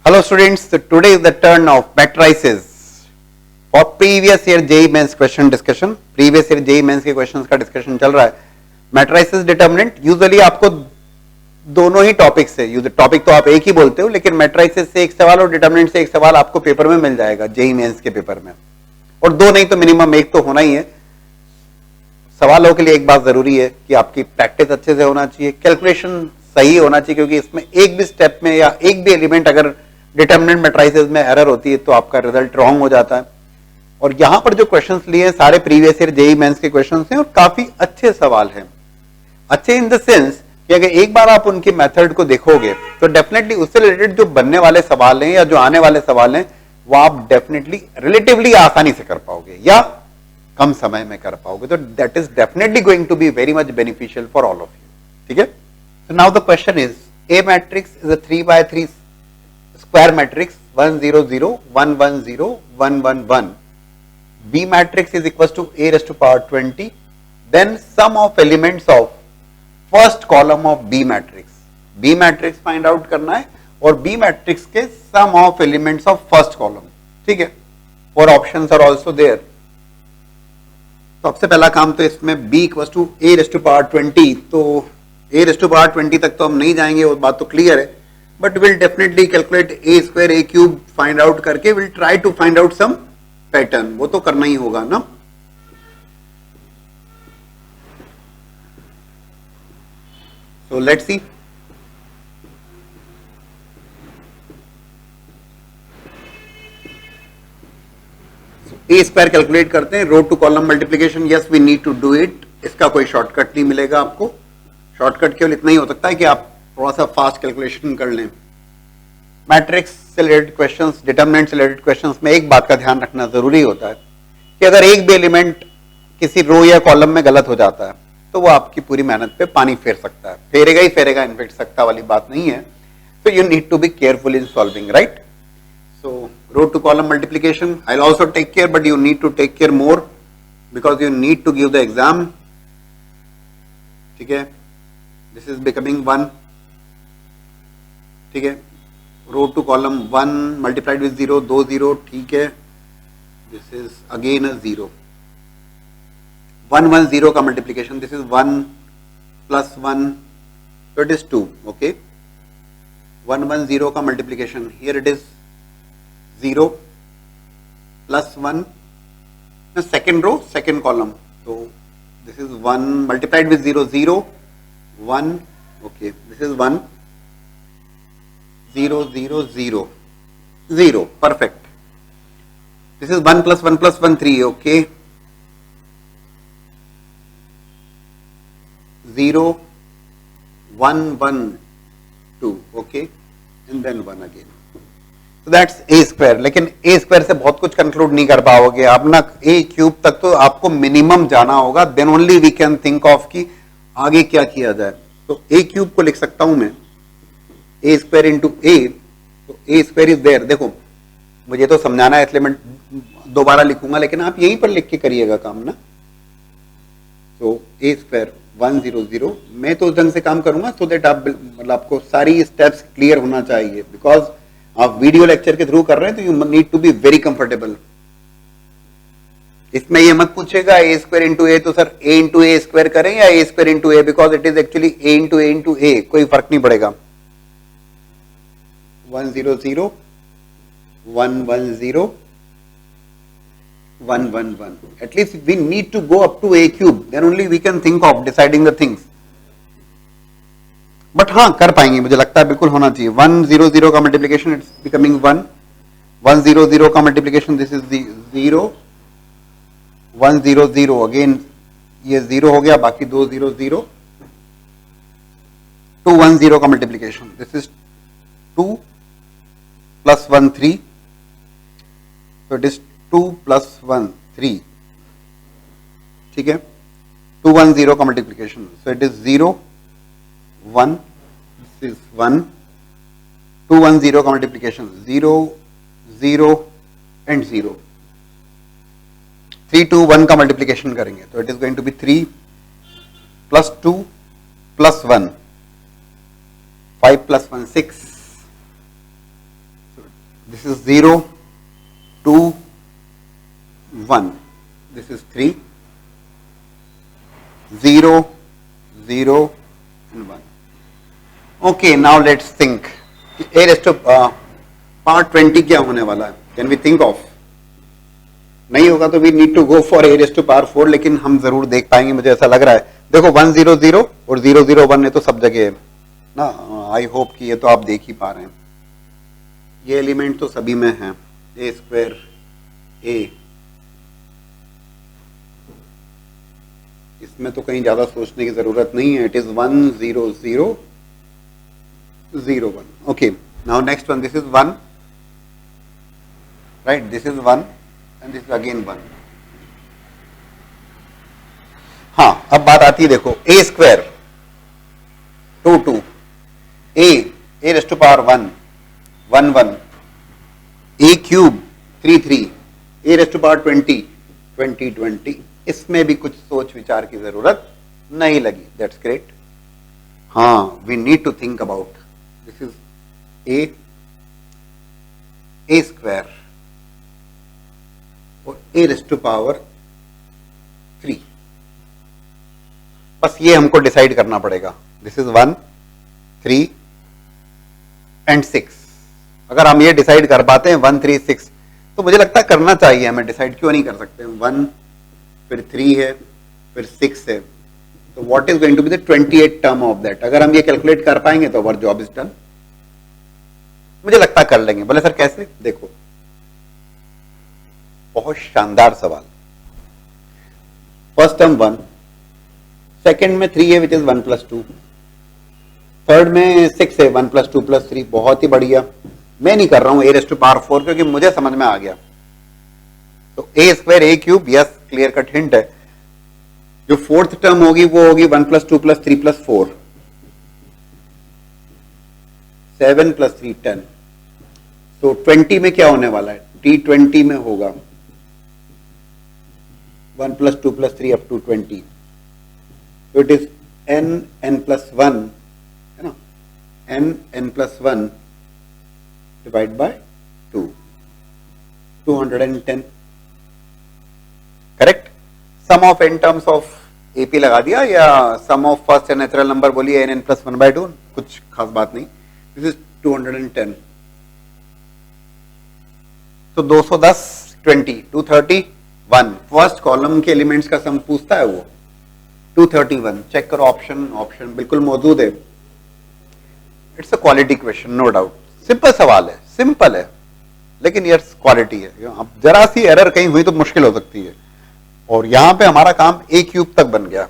Hello students, so today is the turn of matrices for previous year JEE Mains question discussion. Previous year JEE Mains के questions का discussion चल रहा है. Matrices determinant usually आपको दोनों ही topic से, topic तो आप एक ही बोलते हो, लेकिन matrices से एक सवाल और determinant से एक सवाल आपको पेपर में मिल जाएगा JEE Mains के पेपर में, और दो नहीं तो मिनिमम एक तो होना ही है. सवालों के लिए एक बात जरूरी है कि आपकी प्रैक्टिस अच्छे से होना चाहिए, कैलकुलेशन सही होना चाहिए, क्योंकि इसमें एक भी स्टेप में या एक भी एलिमेंट अगर डिटर्मिनेंट मैट्रिसेस में एरर होती है तो आपका रिजल्ट रॉन्ग हो जाता है. और यहां पर जो क्वेश्चंस लिए हैं सारे प्रीवियस ईयर जेईई मेंस के क्वेश्चंस हैं और काफी अच्छे सवाल हैं. अच्छे इन द सेंस कि अगर एक बार आप उनकी मेथड को देखोगे तो डेफिनेटली उससे रिलेटेड जो बनने वाले सवाल हैं या जो आने वाले सवाल हैं वो आप डेफिनेटली रिलेटिवली आसानी से कर पाओगे या कम समय में कर पाओगे. तो that is definitely going to be very much beneficial for all of you. ठीक है. So now the question is, A matrix is a 3 by 3 square matrix 1 0 0 1 1 0 1 1 1. B matrix is equals to A raised to power 20. Then sum of elements of first column of B matrix. B matrix find out करना है और B matrix के sum of elements of first column. ठीक है. Four options are also there. सबसे पहला काम तो इसमें B equals to A raised to power 20. तो a raised to power 20 तक तो हम नहीं जाएंगे, वो बात तो क्लियर है, but will definitely calculate a square a cube find out करके will try to find out some pattern. वो तो करना ही होगा ना. So let's see. a square calculate करते हैं. Row to column multiplication, yes we need to do it. इसका कोई शॉर्टकट नहीं मिलेगा आपको. शॉर्टकट केवल इतना ही हो सकता है कि आप थोड़ा सा फास्ट कैलकुलेशन कर लें. मैट्रिक्स से रिलेटेड क्वेश्चंस, डिटरमिनेंट से रिलेटेड क्वेश्चंस में एक बात का ध्यान रखना जरूरी होता है कि अगर एक भी एलिमेंट किसी रो या कॉलम में गलत हो जाता है तो वो आपकी पूरी मेहनत पे पानी फेर सकता है. फेरेगा ही फेरेगा, इनफेक्ट सकता वाली बात नहीं है. तो you need to be careful in solving, right. So row to column multiplication I will also take care, but you need to take care more because you need to give the exam. ठीक है. This is becoming 1. ठीक है. Row to column 1 multiplied with 0, 2 0. ठीक है. This is again a 0. 1 1 0 का multiplication, this is 1 plus 1, so it is 2. Okay. 1 1 0 का multiplication, here it is 0 plus 1, second row second column. तो this is 1 multiplied with 0 0 1. okay, this is 1 0 0 0 0. perfect. This is 1 plus 1 plus 1 3. okay, 0 1 1 2. okay, and then 1 again. so that's a square. लेकिन a square से बहुत कुछ conclude नहीं कर पाओगे आप ना. a क्यूब तक तो आपको मिनिमम जाना होगा, then only we can think of कि आगे क्या किया जाए. तो a क्यूब को लिख सकता हूं मैं a स्क्वायर इंटू a. तो a स्क्वायर इज देयर. देखो मुझे तो समझाना है इसलिए मैं दोबारा लिखूंगा, लेकिन आप यहीं पर लिख के करिएगा काम ना. तो a स्क्वायर 1 0 0. मैं तो उस ढंग से काम करूंगा सो दैट आप मतलब आपको सारी स्टेप्स क्लियर होना चाहिए, बिकॉज आप वीडियो लेक्चर के थ्रू कर रहे हैं तो you need to be very comfortable. इसमें ये मत पूछेगा ए स्क्वायर इंटू ए, तो sir A into A square करें या A square into A, because it is actually A into A, कोई फर्क नहीं पड़ेगा. 1 0 0 1 1 0 1 1 1. At least we need to go up to A cube, then only we can think of deciding the things. But हाँ कर पाएंगे, मुझे लगता है बिल्कुल होना चाहिए. 1 0 0 का मल्टीप्लीकेशन, इट्स बिकमिंग 1. 1 0 0 का मल्टीप्लीकेशन, दिस इज 0 1 0 0. अगेन ये 0 हो गया, बाकी 2 0 0. 2 1 0 का मल्टीप्लीकेशन, दिस इज 2 प्लस 1 3. तो इट इज 2 प्लस 1 3. ठीक है. 2 1 0 का multiplication, so it is 0 1. This is 1. 2 1 0 का मल्टीप्लीकेशन, 0 0 एंड 0. 3 2 1 का मल्टीप्लीकेशन करेंगे तो it is going to be 3 plus 2 plus 1, 5 plus 1 6. So This is 0, 2, 1. This is 3, 0, 0 and 1. Okay, now let's think. A raised to power 20 क्या होने वाला है? Can we think of? नहीं होगा तो we need to go for a raised to power 4, लेकिन हम जरूर देख पाएंगे, मुझे ऐसा लग रहा है. देखो 1 0 0 और 0 0 1 है तो सब जगह है ना. आई होप कि ये तो आप देख ही पा रहे हैं. ये एलिमेंट तो सभी में है. ए स्क्वायर ए, इसमें तो कहीं ज्यादा सोचने की जरूरत नहीं है. It is 1 0 0 0 1. Okay, now next one. This is 1, right. This is 1 and this is again 1. हाँ, अब बात आती है, देखो A square 2 2, A raise to power 1 1 1, A cube 3 3, A raise to power 20 20 20. इसमें भी कुछ सोच विचार की जरूरत नहीं लगी. That's great. हाँ, we need to think about. This is A square और ए रेज़ टू पावर 3. बस ये हमको डिसाइड करना पड़ेगा. This is 1 3 and 6. अगर हम ये डिसाइड कर पाते हैं 1 3 6, तो मुझे लगता है करना चाहिए हमें. डिसाइड क्यों नहीं कर सकते? 1 फिर 3 है फिर 6 है, तो what is going to be the 28 term of that? अगर हम ये कैलकुलेट कर पाएंगे तो अवर जॉब इज डन. मुझे लगता है कर लेंगे. बोले सर कैसे? देखो, बहुत शानदार सवाल. फर्स्ट टर्म 1, सेकेंड में 3 है विच इज 1 प्लस 2, थर्ड में 6 है 1 प्लस 2 प्लस 3. बहुत ही बढ़िया. मैं नहीं कर रहा हूं ए रेज़ टू पावर 4 क्योंकि मुझे समझ में आ गया. तो A square A cube, yes, clear cut hint है. जो फोर्थ टर्म होगी वो होगी 1 प्लस 2 प्लस 3 प्लस 4, 7 प्लस 3 10. तो 20 में क्या होने वाला है? T20 में होगा 1 plus 2 plus 3 up to 20. So it is n plus 1, है ना, n plus 1 divide by 2, 210. Correct. Sum of n terms of AP लगा दिया या sum of first and natural number बोलिए n plus 1 by 2, कुछ खास बात नहीं. This is 210. तो 210 20 231. फर्स्ट कॉलम के एलिमेंट्स का सम पूछता है वो 231. चेक करो ऑप्शन बिल्कुल मौजूद है. It's a quality question, no doubt. Simple सवाल है, सिंपल है, लेकिन ये क्वालिटी है. अब जरा सी एरर कहीं हुई तो मुश्किल हो सकती है. और यहां पे हमारा काम ए क्यूब तक बन गया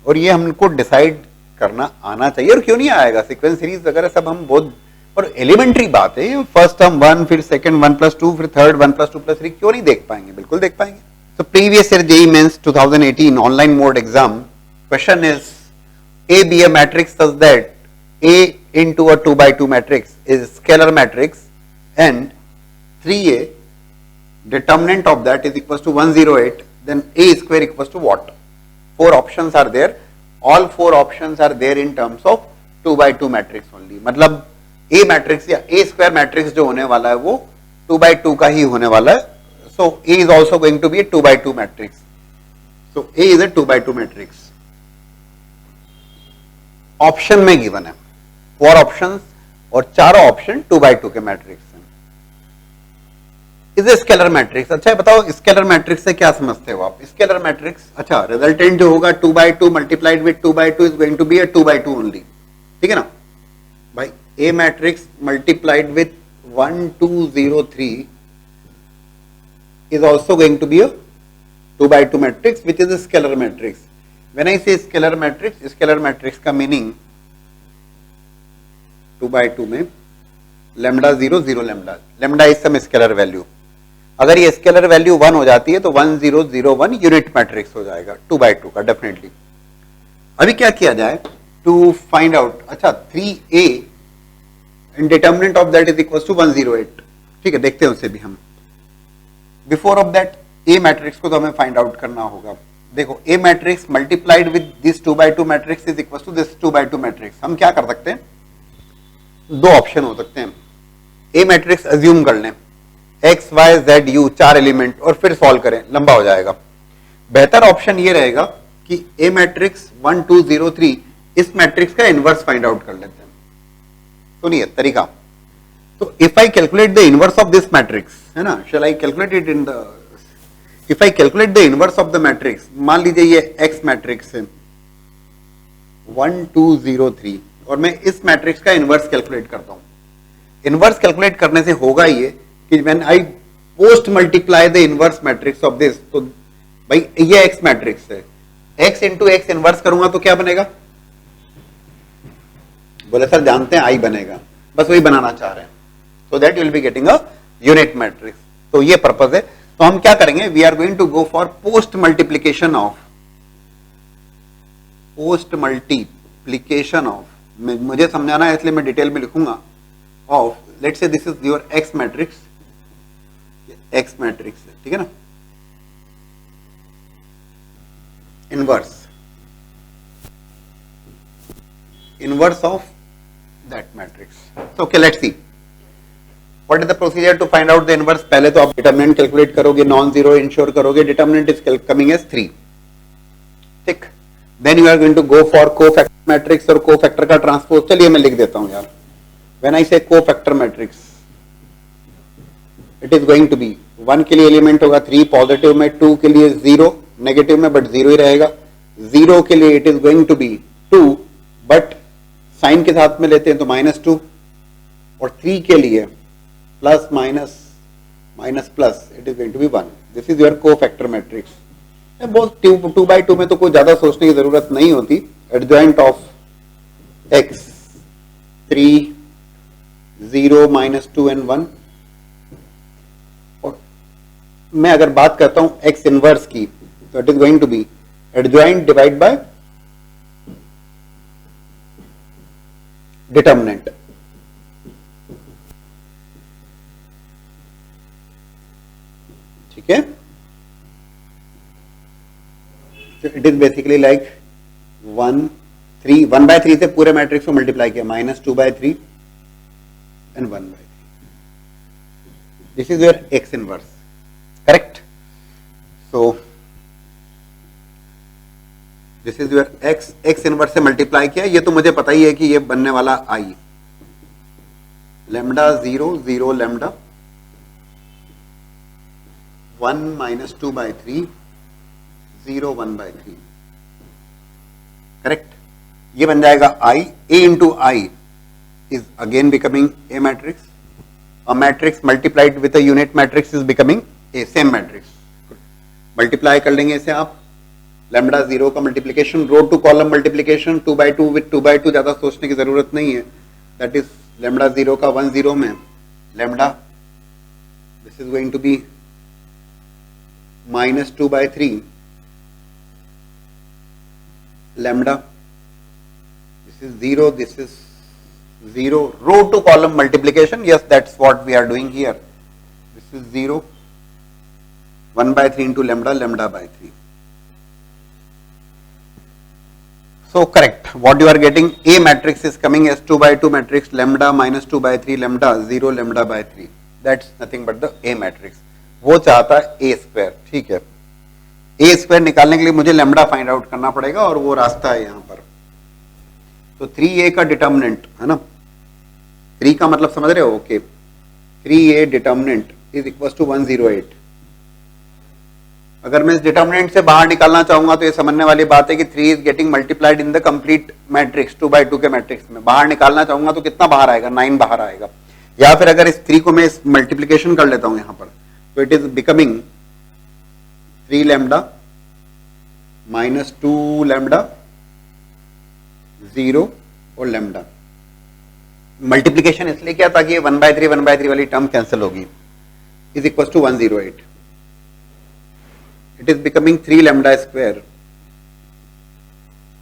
और ये हमको डिसाइड करना आना चाहिए. और क्यों नहीं आएगा? सीक्वेंस सीरीज वगैरह सब हम बहुत, और एलिमेंट्री बात है. फर्स्ट टर्म 1, फिर सेकंड 1 प्लस 2, फिर थर्ड 1 प्लस 2 प्लस 3 क्यों नहीं देख पाएंगे? बिल्कुल देख पाएंगे. तो previous year JEE mains 2018 online mode exam. Question is, A be a matrix such that A into a 2 by 2 matrix is scalar matrix and 3A determinant of that is equals to 108, then A square equals to what? 4 options are there. All 4 options are there in terms of 2 by 2 matrix only. मतलब A matrix या A square matrix जो होने वाला है वो 2 by 2 का ही होने वाला है. So A is also going to be a 2 by 2 matrix. So A is a 2 by 2 matrix. Option में गिवन है 4 ऑप्शंस और चारों ऑप्शन 2 by 2 के मैट्रिक्स हैं. Is a scalar matrix. अच्छा बताओ, स्केलर मैट्रिक्स से क्या समझते हो आप? स्केलर मैट्रिक्स, अच्छा, रिजल्टेंट जो होगा 2 by 2 multiplied with 2 by 2 is going to be a 2 by 2 only. ठीक है ना भाई? A matrix multiplied with 1 2 0 3 is also going to be a 2 by 2 matrix which is a scalar matrix. When I say scalar matrix का meaning 2 by 2 में lambda 0 0 lambda is some scalar value. अगर ये scalar value 1 हो जाती है तो 1 0 0 1 unit matrix हो जाएगा 2 by 2 का डेफिनेटली. अभी क्या किया जाए टू फाइंड आउट? अच्छा, 3a and determinant of that is equal to 108. ठीक है, देखते हैं उसे भी हम. Before of that A matrix को तो हमें फाइंड आउट करना होगा. देखो, A matrix multiplied with this 2 by 2 matrix is equal to this 2 by 2 matrix. हम क्या कर सकते हैं? दो ऑप्शन हो सकते हैं. ए मैट्रिक्स अज्यूम कर लें, x y z u 4 element, और फिर सॉल्व करें, लंबा हो जाएगा। बेहतर ऑप्शन ये रहेगा कि ए मैट्रिक्स 1 2 0 3 इस मैट्रिक्स का इनवर्स फाइंड आउट कर लेते हैं। सुनिए तरीका, तो if I calculate the inverse of this matrix, है ना, shall I calculate it in the, if I calculate the inverse of the matrix, मान लीजिए ये एक्स मैट्रिक्स है 1 2 0 3, और मैं इस मैट्रिक्स का इनवर्स कैलकुलेट करता हूं। इनवर्स कैलकुलेट करने से होगा ये कि when I post multiply the inverse matrix of this, तो भाई ये एक्स मैट्रिक्स है, एक्स इंटू एक्स इनवर्स करूंगा तो क्या बनेगा, बोले सर जानते हैं आई बनेगा, बस वही बनाना चाह रहे हैं, so that you will be getting a unit matrix. तो ये पर्पस है। तो हम क्या करेंगे, we are going to go for post multiplication of, post multiplication of, मुझे समझाना है इसलिए मैं डिटेल में लिखूंगा, of let's say this is your x matrix, x matrix है, ठीक है ना, inverse of that matrix. So okay, let's see what is the procedure to find out the inverse. पहले तो आप determinant calculate करोगे, नॉन जीरो इंश्योर करोगे, determinant is coming as 3, ठीक। then you are going to go for cofactor matrix और cofactor का transpose, चलिए मैं लिख देता हूं यार, when I say cofactor matrix it is going to be 1 के लिए एलिमेंट होगा 3 पॉजिटिव में, 2 के लिए 0 नेगेटिव में बट 0 ही रहेगा, 0 के लिए it is going to be 2 but sign के साथ में लेते हैं तो -2, और 3 के लिए plus minus minus plus it is going to be 1। This is your cofactor matrix. बहुत 2 by 2 में तो कोई ज्यादा सोचने की जरूरत नहीं होती। एडजॉइंट ऑफ x 3 0 -2 and 1, और मैं अगर बात करता हूं x इनवर्स की तो it is going to be adjoint divide by determinant. ठीक है, it is basically like 1 by 3 से पूरे मैट्रिक्स को मल्टीप्लाई किया, -2 by 3 and 1 by 3। This is your x inverse, correct. So this is your x inverse से multiply किया, ये तो मुझे पता ही है कि ये बनने वाला I, lambda 0 0 lambda 1 -2 by 3 0 1 by 3, correct. ये बन जाएगा I, A into I is again becoming A matrix, a matrix multiplied with a unit matrix is becoming a same matrix. Multiply कर लेंगे इसे आप, लैम्डा 0 का multiplication, row to column multiplication 2 by 2 with 2 by 2, ज्यादा सोचने की जरूरत नहीं है। दैट इज लैम्डा 0 का 1 0 में lambda, this is going to be -2 by 3 lambda, this is 0, this is 0, row to column multiplication, yes, that's what we are doing here. This is 0 1 by 3 into lambda, lambda by 3. So correct, what you are getting, A matrix is coming as 2 by 2 matrix, lambda -2 by 3 lambda 0 lambda by 3, that's nothing but the A matrix। वो चाहता है A square, ठीक है। ए square निकालने के लिए मुझे lambda find out करना पड़ेगा, और वो रास्ता है यहां पर। तो 3a का डिटर्मिनेंट है ना, 3 का मतलब समझ रहे हो, okay. 3a determinant is equal to 108। अगर मैं इस डिटर्मिनेंट से बाहर निकालना चाहूंगा तो ये समझने वाली बात है कि 3 is getting multiplied in the complete matrix 2 by 2 के मैट्रिक्स में। बाहर निकालना चाहूंगा तो कितना बाहर आएगा, 9 बाहर आएगा। या फिर अगर इस 3 को मैं इस मल्टीप्लीकेशन कर लेता हूं यहां पर, तो it is becoming 3 lambda -2 lambda 0 और lambda। मल्टीप्लीकेशन इसलिए किया ताकि 1 by 3 वाली टर्म कैंसिल होगी, is equal to 108। It is becoming 3 lambda square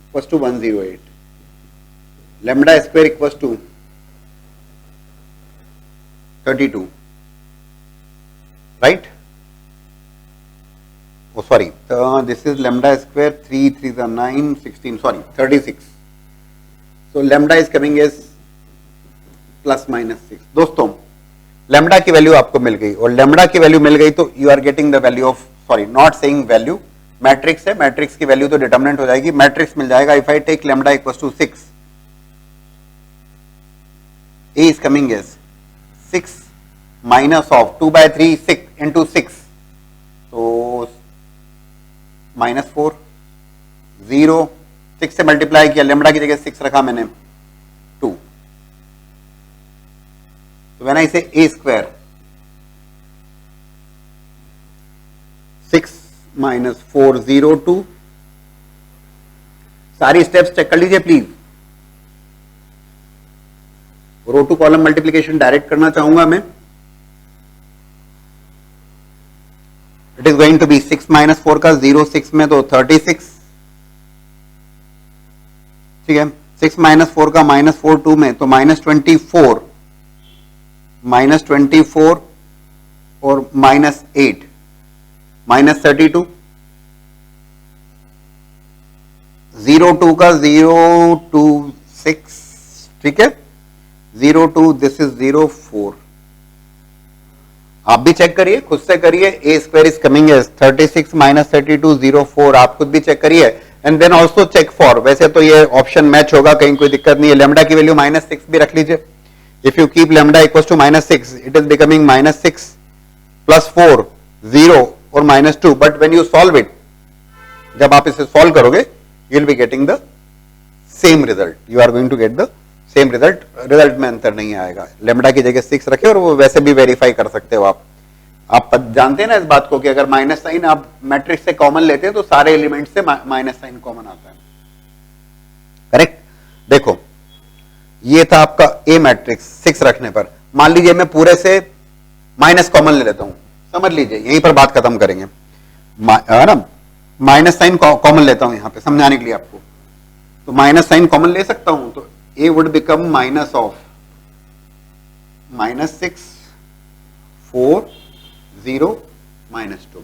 equal to 108, lambda square equal to 32, right. Oh, sorry, this is lambda square, 3 3s are 9, 16, sorry, 36. So lambda is coming as ±6। दोस्तों lambda की value आपको मिल गई, और lambda की value मिल गई तो you are getting the value of, sorry not saying value, matrix है, मैट्रिक्स की वैल्यू तो डिटर्मिनेंट हो जाएगी, मैट्रिक्स मिल जाएगा. If I take lambda equals to 6, A is coming as 6 minus of 2 by 3 6 into 6, so minus 4 0, 6 से multiply किया, lambda की जगह 6 रखा मैंने 2. So when I say A square, 6 minus 4 0 2, सारी स्टेप्स चेक कर लीजिए please. Row to column multiplication direct करना चाहूंगा मैं. It is going to be 6 minus 4 का 0 6 में तो 36, ठीक है. 6 माइनस 4 का माइनस 4 2 में तो माइनस 24, माइनस 24 और माइनस 8 माइनस 32, 0 2 का 0 2 6, ठीक है. 0 2, दिस इज 0 4. आप भी चेक करिए, खुद से करिए. A square is coming as 36 minus 32 0 4. आप खुद भी चेक करिए and then also check for. वैसे तो ये ऑप्शन मैच होगा, कहीं कोई दिक्कत नहीं है. लेमडा की वैल्यू माइनस 6 भी रख लीजिए. If you keep lambda equal to minus 6, it is becoming minus 6 plus 4 0 और minus 2. But when you solve it, जब आप इसे सॉल्व करोगे, you will be getting the same result. You are going to get the same result. Result में अंतर नहीं आएगा. Lambda की जगह 6 रखे और वो वैसे भी वेरीफाई कर सकते हो आप. आप जानते हैं ना इस बात को कि अगर माइनस साइन आप मैट्रिक्स से कॉमन लेते हैं तो सारे एलिमेंट से माइनस साइन कॉमन आता है. करेक्ट. देखो ये था आपका ए मैट्रिक्स 6 रखने पर. मान लीजिए मैं पूरे से माइनस कॉमन ले लेता हूं. समझ लीजिए, यहीं पर बात खत्म करेंगे. ना माइनस साइन कॉमन लेता हूं यहां पे समझाने के लिए आपको. तो माइनस साइन कॉमन ले सकता हूं तो A would become minus of minus 6 4 0 minus 2,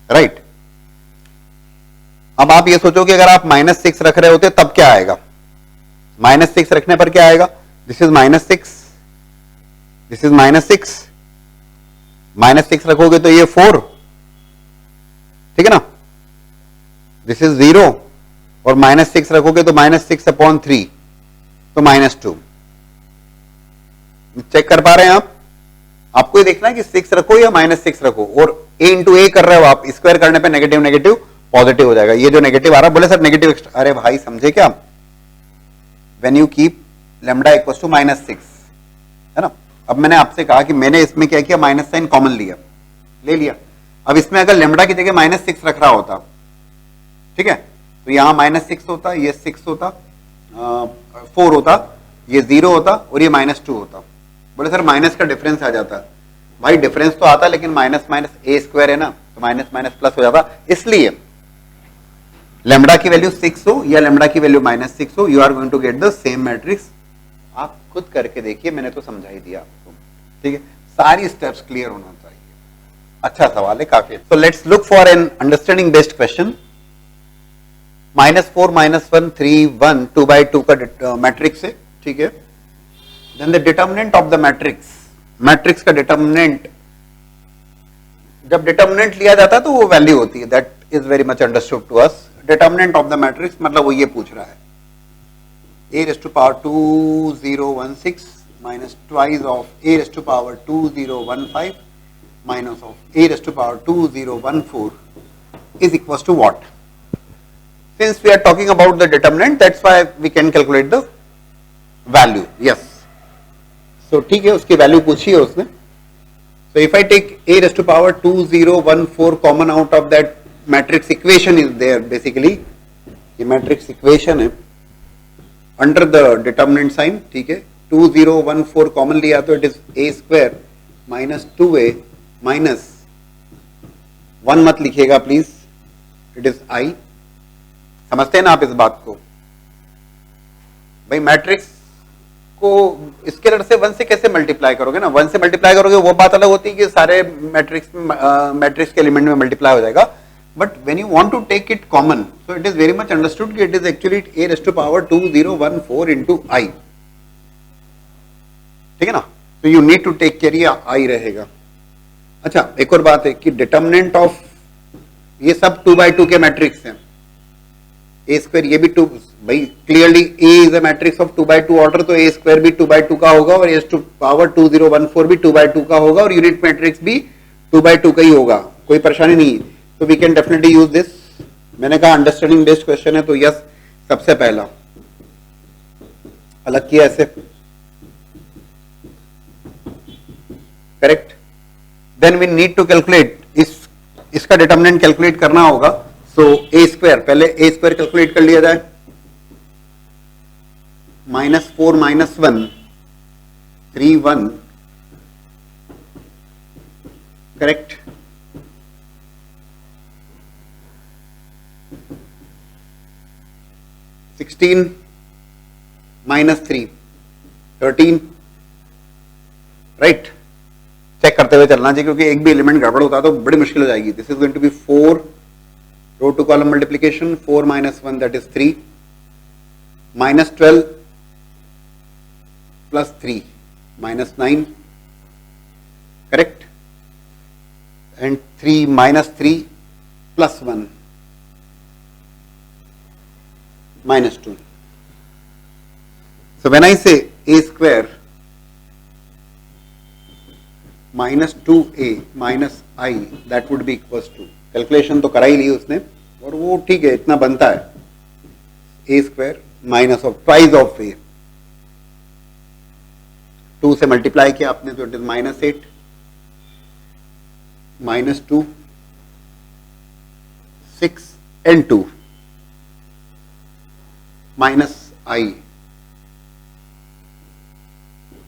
right? अब आप ये सोचो कि अगर आप माइनस 6 रख रहे होते तब क्या आएगा. माइनस 6 रखने पर क्या आएगा. This is minus 6, this is minus 6, minus 6 रखोगे तो ये 4, ठीक है ना. दिस इज 0 और माइनस 6 रखोगे तो माइनस 6 अपॉन 3 तो माइनस 2. चेक कर पा रहे हैं आप. आपको ये देखना है कि 6 रखो या माइनस 6 रखो. और a इंटू ए कर रहे हो आप, स्क्वायर करने पे नेगेटिव नेगेटिव पॉजिटिव हो जाएगा. ये जो नेगेटिव आ रहा है, बोले सर नेगेटिव, अरे भाई समझे क्या. When you keep lambda equals to minus 6, है ना. अब मैंने आपसे कहा कि मैंने इसमें क्या किया, माइनस साइन कॉमन लिया, ले लिया. अब इसमें अगर लेमडा की जगह माइनस 6 रख रहा होता, ठीक है, तो यहां माइनस 6 होता, ये 6 होता, 4 होता, ये 0 होता और ये माइनस 2 होता. बोले सर माइनस का डिफरेंस आ जाता. भाई डिफरेंस तो आता लेकिन माइनस माइनस ए स्क्वायर है ना, तो माइनस माइनस प्लस हो जाता. इसलिए लेमडा की वैल्यू 6 हो या लेमडा की वैल्यू माइनस 6 हो, you are going to get the same matrix. आप खुद करके देखिए, मैंने तो समझा ही दिया आपको, ठीक है. सारी स्टेप्स क्लियर होना चाहिए. अच्छा सवाल है काफी. तो let's look for an understanding based question. -4 -1 3 1 2 by 2 का मैट्रिक्स है, ठीक है. Then the determinant of the matrix, matrix का डिटर्मिनेंट, जब डिटर्मिनेंट लिया जाता है तो वो वैल्यू होती है. That is very much understood to us. Determinant of the matrix मतलब वो ये पूछ रहा है, a raised to power 2016 minus twice of a raised to power 2015 minus of a raised to power 2014 is equals to what? Since we are talking about the determinant, that's why we can calculate the value. Yes. So ठीक है, उसकी value पूछी है उसने. So if I take a raised to power 2014 common out of that matrix equation is there basically. ये matrix equation है under the determinant sign, ठीक है. 2014 common लिया तो it is a square minus 2a minus 1 मत लिखिएगा please, it is I. समझते हैं ना आप इस बात को. भाई मैट्रिक्स को स्केलर से 1 से कैसे मल्टीप्लाई करोगे ना. 1 से मल्टीप्लाई करोगे वो बात अलग होती है कि सारे मैट्रिक्स के एलिमेंट में मल्टीप्लाई हो जाएगा. But when you want to take it common, so it is very much understood कि it is actually a raised to power 2014 into I, ठीक है ना. So you need to take care, ये I रहेगा। अच्छा एक और बात है कि डिटर्मिनेंट ऑफ ये सब 2x2 के मैट्रिक्स हैं, ए स्क्वायर ये भी 2, भाई clearly A is a matrix of 2x2 order, तो ए स्क्वायर भी 2x2 का होगा और एस टू पावर 2014 भी 2x2 का होगा और यूनिट मैट्रिक्स भी 2x2 का ही होगा, कोई परेशानी नहीं। तो we can definitely use this. मैंने कहा अंडरस्टैंडिंग बेस्ड क्वेश्चन है तो यस, सबसे पहला अलग किया ऐसे, correct. Then we need to calculate, इसका डिटर्मिनेंट कैलकुलेट करना होगा। सो ए स्क्वायर, पहले ए स्क्वायर कैलकुलेट कर लिया जाए, -4 - 1 3 1, करेक्ट। -16 - 3 13, राइट। चेक करते हुए चलना चाहिए क्योंकि एक भी एलिमेंट गड़बड़ होता है तो बड़ी मुश्किल हो जाएगी। This is going to be 4 row to column multiplication, 4 - 1 that is 3, -12 + 3 -9, correct, and 3 - 3 + 1 -2. So when I say a square -2a minus I, that would be equals to, calculation तो करा ही ली उसने और वो ठीक है, इतना बनता है, a square minus of price of a, 2 से मल्टीप्लाई किया आपने तो it is -8 -2 6 and 2 minus I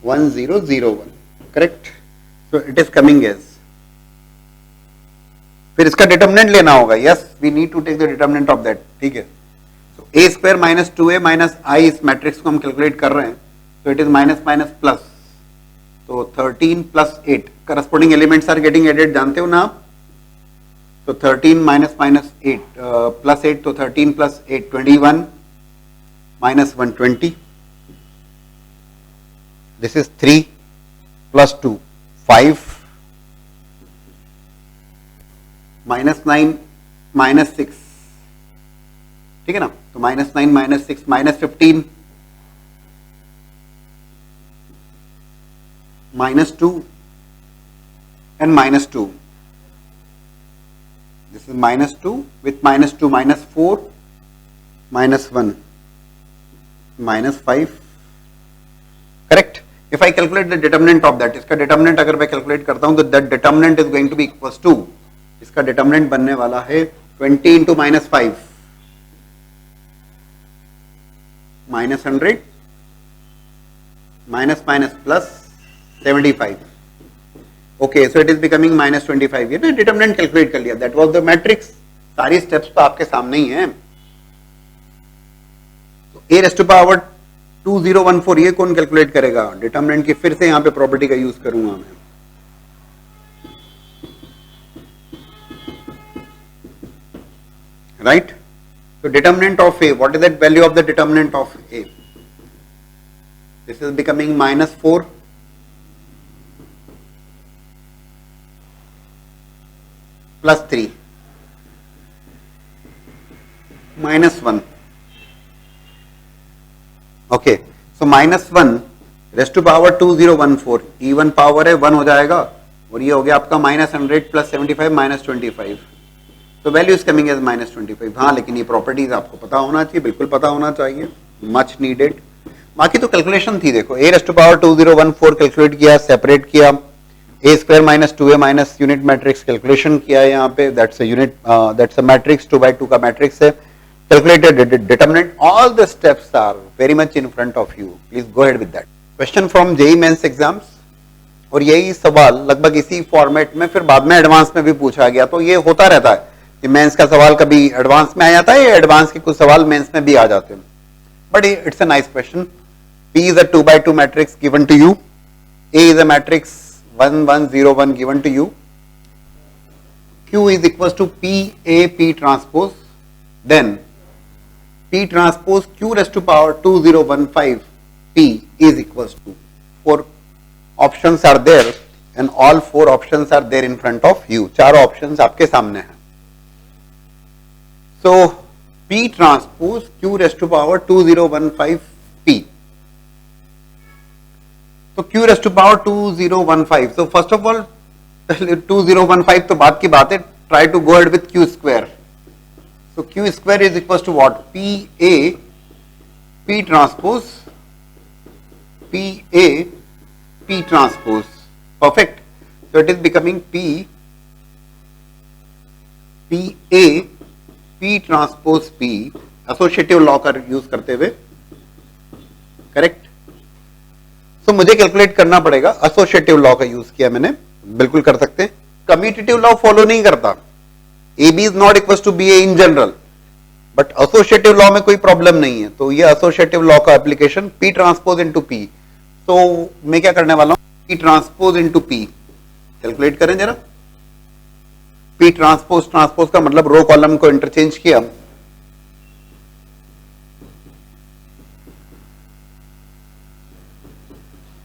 1001, correct. So it is coming as, फिर इसका डिटर्मिनेंट लेना होगा, yes we need to take the determinant of that, ठीक है। So a square -2a minus I, इस मैट्रिक्स को हम कैलकुलेट कर रहे हैं, तो it is minus minus plus, तो 13 + 8 corresponding elements are getting added, जानते हो ना आप। तो 13 - -8 +8, तो 13 + 8 21 -1 20, this is 3 + 2 5 -9 -6, ठीक है ना। तो -9 -6 -15 -2 and -2, this is -2 with -2 -4 -1 -5, correct. If I calculate the determinant of that, इसका डिटर्मिनेंट अगर मैं कैलकुलेट करता हूं तो that determinant is going to be equals to, इसका डिटर्मिनेंट बनने वाला है 20 × -5 -100 minus minus plus 75, okay. So it is becoming -25, ये ना डिटर्मिनेंट कैलकुलेट कर लिया, दैट वाज द मैट्रिक्स। सारी स्टेप्स तो आपके सामने ही हैं। a⁻² 2014 ये कौन कैलकुलेट करेगा डिटर्मिनेंट की, फिर से यहां पे प्रॉपर्टी का यूज करूंगा मैं, right. So determinant of A, what is that value of the determinant of A? This is becoming -4 plus 3 -1. Okay, so -1 raised to power 2014, even power है 1 हो जाएगा और ये हो गया आपका -100 plus 75 -25. तो वैल्यू इज कमिंग एज -25. हाँ, लेकिन ये प्रॉपर्टीज आपको पता होना चाहिए, बिल्कुल पता होना चाहिए, मच नीडेड। बाकी तो कैलकुलेशन थी, देखो a⁻² 2014 कैलकुलेट किया, सेपरेट किया, a² -2a minus unit matrix calculation किया है यहाँ पे, that's a unit, that's a matrix 2x2 का मैट्रिक्स है, calculated determinant, all the steps are very much in front of you, please go ahead with that. Question from JEE mains exams, और यही सवाल लगभग इसी फॉर्मेट में फिर बाद में एडवांस में भी पूछा गया, तो ये होता रहता है कि मेंस का सवाल कभी एडवांस में आ जाता है, एडवांस के कुछ सवाल मेंस में भी आ जाते हैं, but it's a nice question. P is a 2x2 matrix given to you, A is a matrix 1 1 0 1 given to you, Q is equals to P A P transpose, then P transpose Q raised to power 2015 P is equals to, for options are there and all 4 options are there in front of you, चारों options आपके सामने हैं. So P transpose Q raised to power 2015 P. तो Q raised to power 2015. So first of all 2015 तो बात की बात है. Try to go ahead with Q square. So Q square is equals to what? PA P transpose PA P transpose. Perfect. So it is becoming PA P transpose P. Associative law का use करते हुए. Correct. तो मुझे calculate करना पड़ेगा. Associative law का use किया मैंने, बिल्कुल कर सकते हैं. कम्यूटेटिव लॉ फॉलो नहीं करता. A B is not equal to B A in general, but associative law में कोई प्रॉब्लम नहीं है. तो ये एसोसिएटिव लॉ का application P transpose into P. तो मैं क्या करने वाला हूं, P transpose into P calculate करें जरा. पी ट्रांसपोज, ट्रांसपोज का मतलब रो कॉलम को इंटरचेंज किया.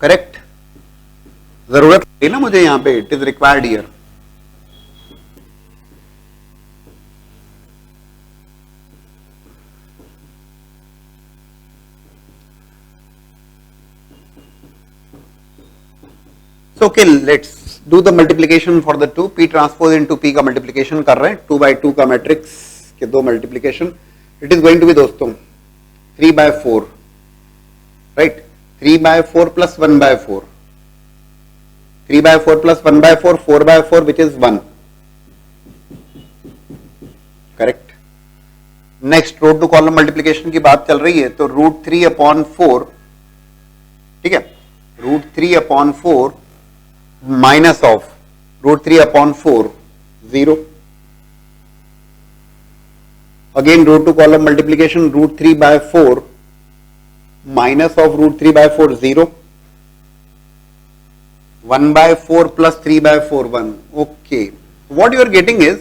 करेक्ट. जरूरत है ना मुझे यहां पे, it is required here. So okay, let's do the multiplication for the two. P transpose into P का multiplication कर रहे हैं. 2 by 2 का मैट्रिक्स के दो multiplication. It is going to be दोस्तों 3 by 4, right? 3 by 4 plus 1 by 4. 3 by 4 plus 1 by 4, 4 by 4 which is 1. Correct. Next root to column multiplication की बात चल रही है, तो root 3 upon 4, ठीक है, root 3 upon 4 minus of root 3 upon 4, 0. Again root to column multiplication, root 3 by 4 minus of root 3 by 4, 0. 1 by 4 plus 3 by 4, 1. Okay. What you are getting is,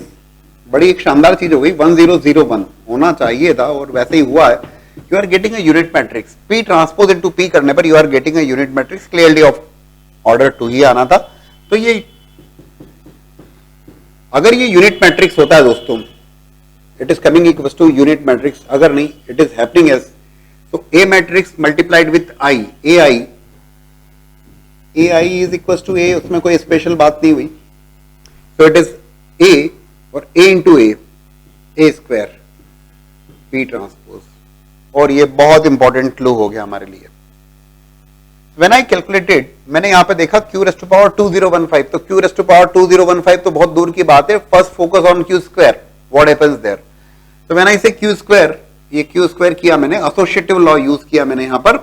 बड़ी एक शानदार चीज हो गई, 1001 होना चाहिए था और वैसे ही हुआ है. You are getting a unit matrix. P transpose into P करने पर you are getting a unit matrix clearly of order 2 ही आना था. तो ये अगर ये यूनिट मैट्रिक्स होता है दोस्तों, it is coming equals to unit matrix. अगर नहीं, इट इज हैपनिंग एज, तो A matrix multiplied with I, A I is equals to A, उसमें कोई स्पेशल बात नहीं हुई. तो इट इज ए और ए into A square P transpose. और ये बहुत इंपॉर्टेंट क्लू हो गया हमारे लिए. When I calculated, मैंने यहां पे देखा Q रेस्ट टू पावर 2015. तो Q रेस्ट टू पावर 2015 तो बहुत दूर की बात है. First focus on Q square, what happens there. तो when I say Q square, ये Q स्क्वायर किया मैंने, एसोसिएटिव लॉ यूज किया मैंने यहां पर.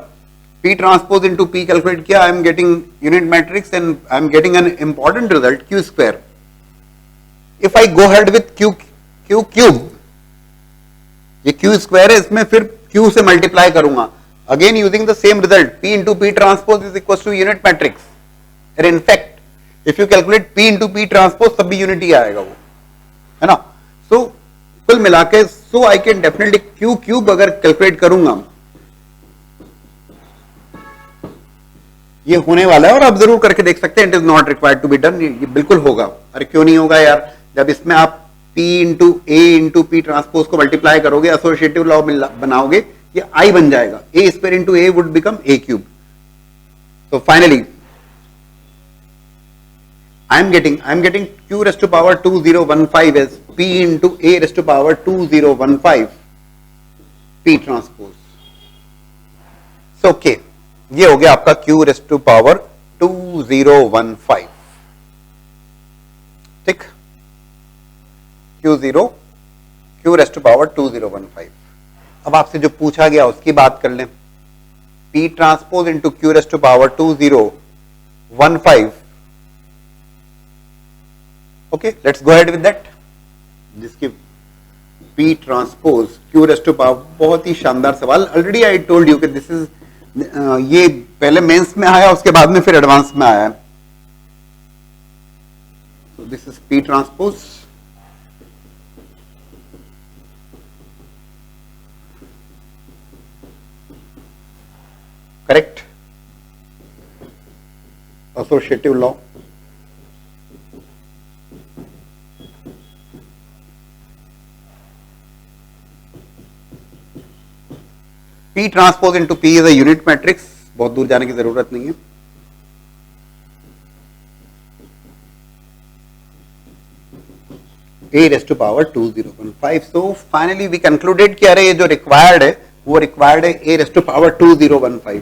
P transpose into P calculate किया. I am getting unit matrix and I am getting an important result Q square. If I go head with Q cube, ये Q square है, इसमें फिर Q से मल्टीप्लाई करूंगा. Again using the same result, P into P transpose is equals to unit matrix. And in fact, if you calculate P into P transpose, तब भी unit ही आएगा वो, है ना. So कुल मिला के, so I can definitely Q cube अगर कैलकुलेट करूंगा, ये होने वाला है. और आप जरूर करके देख सकते हैं. It is not required to be done. ये बिल्कुल होगा. अरे क्यों नहीं होगा यार, जब इसमें आप P into A into P transpose को मल्टीप्लाई करोगे, एसोसिएटिव लॉ बनाओगे, ये I बन जाएगा. A square into A would become A cube. So finally, I am getting Q raised to power 2015 as P into A raised to power 2015 P transpose. So okay, ये हो गया आपका Q raised to power 2015. ठीक, Q raised to power 2015. अब आपसे जो पूछा गया उसकी बात कर लें. P transpose into Q raised to power 2015. Okay, let's go ahead with that. जिसकी P transpose Q raised to power, बहुत ही शानदार सवाल. ऑलरेडी आई टोल्ड यू कि दिस इज, ये पहले मेंस में आया, उसके बाद में फिर एडवांस में आया. So this is P transpose. Correct. associative law. P transpose into P is a unit matrix, बहुत दूर जाने की जरूरत नहीं है. A raised to power 2015. So finally we concluded कि अरे ये जो required है वो required है A raised to power 2015.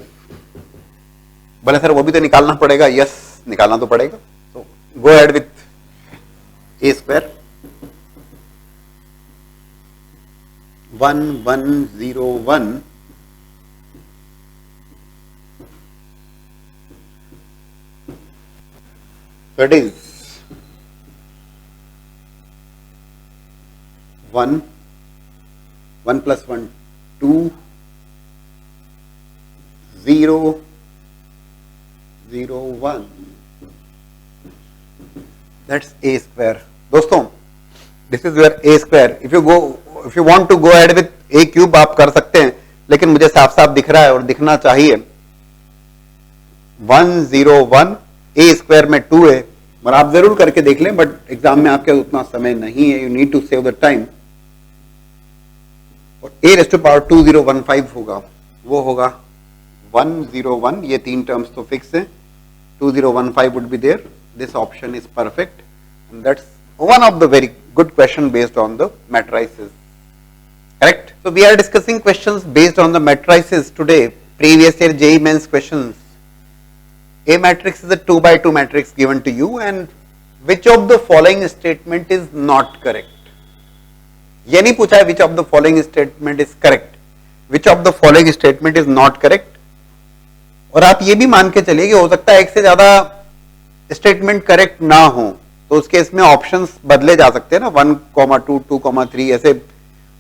बोले सर वो भी तो निकालना पड़ेगा. यस, निकालना तो पड़ेगा. So go ahead with A square 1101 so it is 1 plus 1 2 0 0 1. That's A square. दोस्तों, this is your A square. If you want to go ahead with A cube आप कर सकते हैं, लेकिन मुझे साफ साफ दिख रहा है और दिखना चाहिए 101 A स्क्वायर में 2 है. और आप जरूर करके देख लें, बट एग्जाम में आपके उतना समय नहीं है. You need to save the time. और A रेज़ टू पावर 2015 होगा, वो होगा 101. ये तीन टर्म्स तो फिक्स है. 2015 would be there. This option is perfect, and that's one of the very good question based on the matrices. Correct? So we are discussing questions based on the matrices today. Previous year JEE Mains questions. A matrix is a 2 by 2 matrix given to you, and which of the following statement is not correct? ये नहीं पूछा है which of the following statement is correct. Which of the following statement is not correct? और आप ये भी मान के चलिए कि हो सकता है एक से ज्यादा स्टेटमेंट करेक्ट ना हो, तो उस केस में ऑप्शंस बदले जा सकते हैं ना. 1,2, 2,3 ऐसे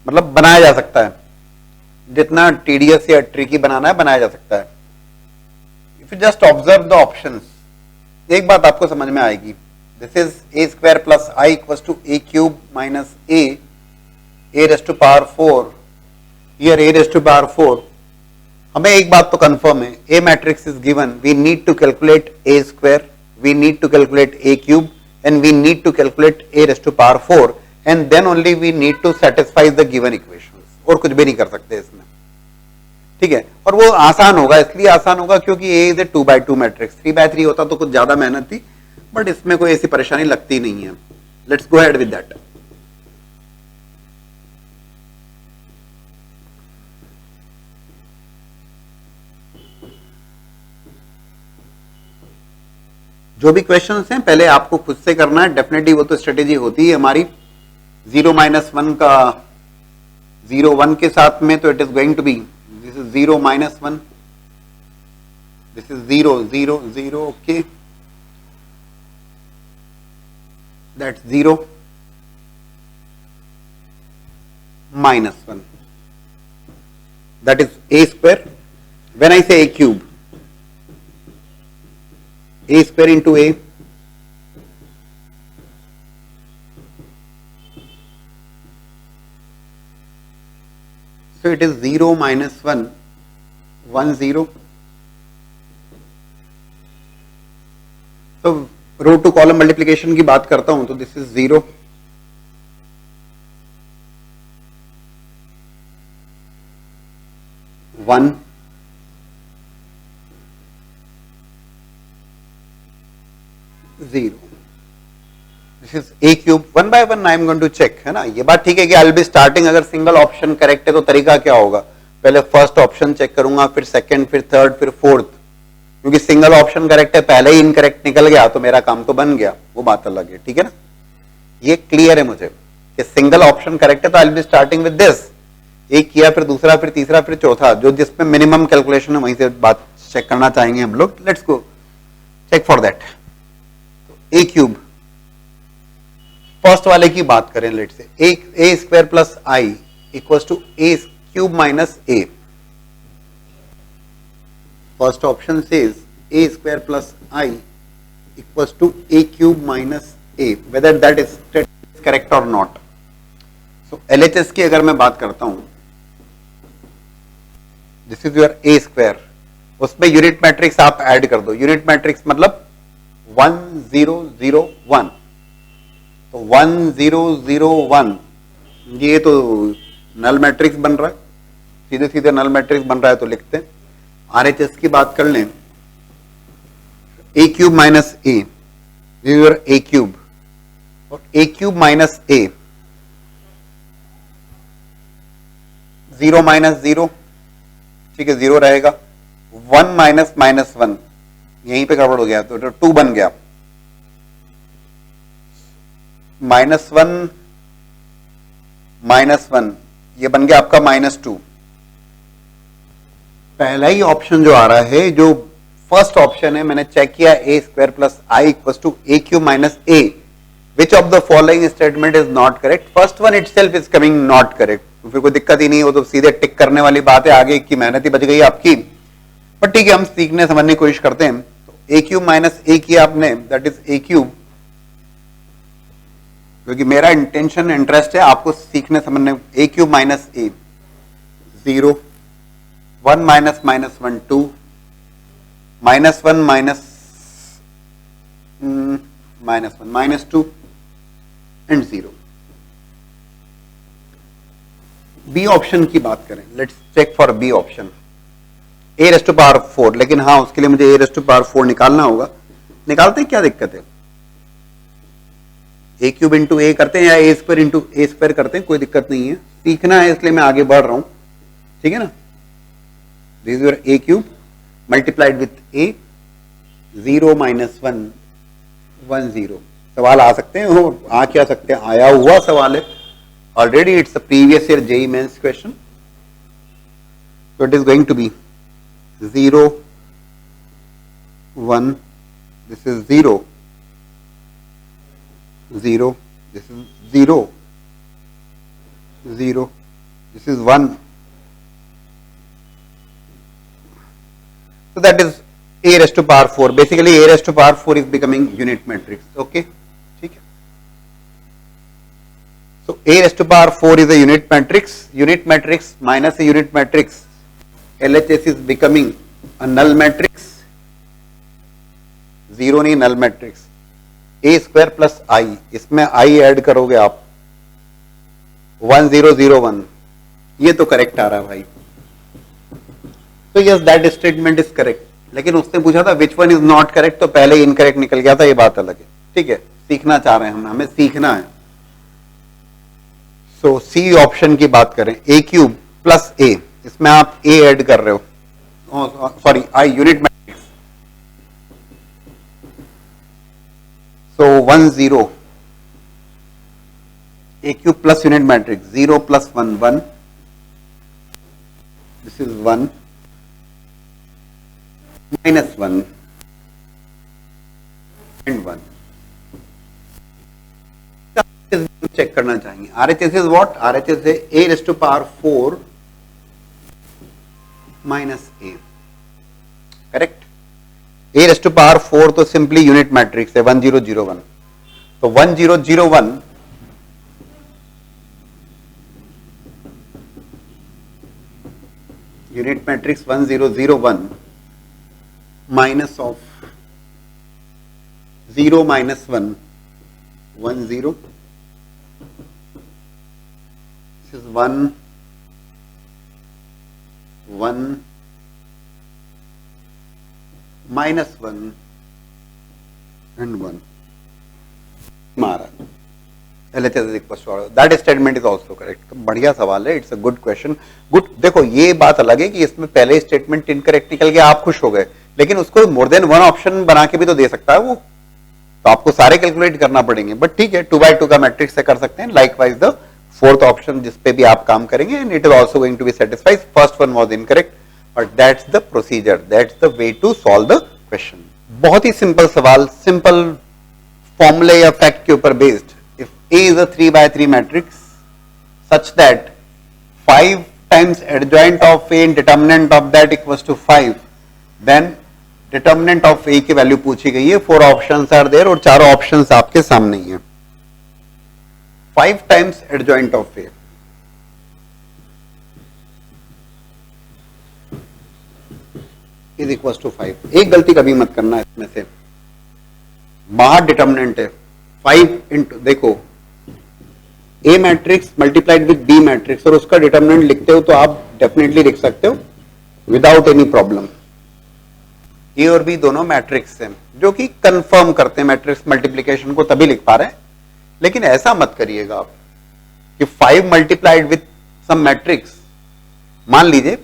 मतलब बनाया जा सकता है. जितना टीडियस या ट्रिकी बनाना है बनाया जा सकता है. If you just observe the options, एक बात आपको समझ में आएगी. This is A square plus I equals to A cube minus A raise to power 4. Here A raise to power 4. हमें एक बात तो कंफर्म है, A matrix is given. We need to calculate A square, we need to calculate A cube, and we need to calculate A raised to power 4, and then only we need to satisfy the given equations. और कुछ भी नहीं कर सकते इसमें. ठीक है. और वो आसान होगा, इसलिए आसान होगा क्योंकि A is a 2 by 2 matrix. 3 by 3 होता तो कुछ ज्यादा मेहनत थी, बट इसमें कोई ऐसी परेशानी लगती नहीं है. Let's go ahead with that. जो भी क्वेश्चंस हैं पहले आपको खुद से करना है. डेफिनेटली वो तो स्ट्रेटेजी होती है हमारी. 0-1 का 0-1 के साथ में, तो it is going to be this is 0-1, this is 0-0-0. Okay, that's 0-1. That is A square. When I say A cube, A square into A, so it is 0-1, 1 0. तो रो टू कॉलम मल्टीप्लीकेशन की बात करता हूं तो this is 0, 1, 0. This is A cube. 1 by 1 I am going to check, है ना. ये बात ठीक है कि I'll be starting, अगर सिंगल ऑप्शन करेक्ट है तो तरीका क्या होगा, पहले फर्स्ट ऑप्शन चेक करूंगा, फिर सेकंड, फिर थर्ड, फिर फोर्थ. क्योंकि सिंगल ऑप्शन करेक्ट है, पहले ही इनकरेक्ट निकल गया तो मेरा काम तो बन गया, वो बात अलग है. ठीक है ना. ये क्लियर है मुझे कि सिंगल ऑप्शन करेक्ट है तो I'll be starting with this. एक किया, फिर दूसरा, फिर तीसरा, फिर चौथा, जो जिसमें मिनिमम कैलकुलेशन है वहीं से बात चेक करना चाहेंगे हम लोग. Let's go check for that. A cube, first वाले की बात करें. Let say A square plus I equals to A cube minus A. First option says A square plus I equals to A cube minus A. Whether that is correct और not. So LHS की अगर मैं बात करता हूं, this is your A square. उसमें unit matrix आप add कर दो. यूनिट मैट्रिक्स मतलब 1001, तो 1001 ये तो नल मैट्रिक्स बन रहा है, सीधे सीधे नल मैट्रिक्स बन रहा है, तो लिखते हैं आरएचएस की बात कर लें, ए क्यूब माइनस ए, ए क्यूब, और ए क्यूब माइनस ए, 0 माइनस 0, ठीक है 0 रहेगा, 1 माइनस माइनस 1, यहीं पे गड़बड़ हो गया तो 2 बन गया, -1 -1 ये बन गया आपका -2। पहला ही ऑप्शन जो आ रहा है, जो फर्स्ट ऑप्शन है, मैंने चेक किया A square plus I equals to A cube minus A, which of the following statement is not correct, first one itself is coming not correct, तो फिर कोई दिक्कत ही नहीं, वो तो सीधे टिक करने वाली बात है, आगे की मेहनत ही बच गई आपकी, बट ठीक है हम सीखने समझने की कोशिश करते हैं। तो ए क्यूब माइनस ए किया आपने, दैट इज ए क्यूब, क्योंकि मेरा इंटेंशन इंटरेस्ट है आपको सीखने समझने, A cube minus A 0, 1 minus minus 1 2, -1 minus -1 -2 and 0। B option की बात करें, let's check for B option, A raised to power 4, लेकिन हाँ उसके लिए मुझे ए रेस्ट टू पावर 4 निकालना होगा, निकालते हैं क्या दिक्कत है, ए क्यूब इंटू ए करते हैं या A square into A square करते हैं, कोई दिक्कत नहीं है, सीखना है इसलिए मैं आगे बढ़ रहा हूं, ठीक है ना। This is your A cube multiplied with A, 0 minus 1 1 0, सवाल आ सकते हैं, हो आ क्या सकते हैं, आया हुआ सवाल है already, it's a previous year JEE Mains question, so it is going to be 0 1, this is 0 0, this is 0 0, this is 1, so that is a raised to power 4, basically a raised to power 4 is becoming unit matrix, okay, ठीक है। so a raised to power 4 is a unit matrix minus a unit matrix, LHS is becoming a null matrix, 0 नहीं null matrix, a square plus I, इसमें I add करोगे आप 1001, ये तो correct आ रहा है भाई, तो yes that statement is correct, लेकिन उसने पूछा था which one is not correct, तो पहले इनकरेक्ट निकल गया था, ये बात अलग है, ठीक है, सीखना चाह रहे हैं हम, हमें सीखना है। सो सी ऑप्शन की बात करें, ए क्यूब प्लस ए, इसमें आप ए ऐड कर रहे हो, sorry I unit matrix, so 1 0, A cube plus unit matrix 0 plus 1 1, this is 1 minus 1 and 1, check करना चाहेंगे, आरएचएस इज व्हाट, आरएचएस है A raise to power 4 minus A, correct, A raise to power 4 तो simply unit matrix है 1001, तो 1001 unit matrix 1001 minus of 0 minus 1 1 0, this is 1 1 minus 1 and 1 मारा, LHS is equal to, that statement is also correct, बढ़िया सवाल है, it's a good question, good. देखो ये बात अलग है कि इसमें पहले स्टेटमेंट इनकरेक्ट निकल गया, आप खुश हो गए, लेकिन उसको मोर देन वन ऑप्शन बना के भी तो दे सकता है वो, तो आपको सारे कैलकुलेट करना पड़ेंगे, बट ठीक है 2 by 2 का मैट्रिक्स से कर सकते हैं, लाइकवाइज द फोर्थ ऑप्शन जिसपे भी आप काम करेंगे, and it is also going to be satisfied, first one was incorrect, but that's the procedure, that's the way to solve the question. बहुत ही सिंपल सवाल, सिंपल फॉर्मूले या फैक्ट के ऊपर based, if A is a 3 by 3 matrix such that 5 times adjoint of A and determinant of that equals to 5, then determinant of A की value पूछी गई है, 4 options are there और चारों options आपके सामने ही है, 5 times adjoint of A, is equals to 5, एक गलती कभी मत करना इसमें से, बाहर डिटर्मिनेंट है 5 इंटू, देखो A matrix multiplied with B matrix और उसका डिटर्मिनेंट लिखते हो तो आप डेफिनेटली लिख सकते हो विदाउट एनी प्रॉब्लम। ए और बी दोनों मैट्रिक्स हैं जो कि कंफर्म करते हैं मैट्रिक्स मल्टीप्लिकेशन को, तभी लिख पा रहे हैं। लेकिन ऐसा मत करिएगा आप कि 5 मल्टीप्लाइड विथ सम मैट्रिक्स, मान लीजिए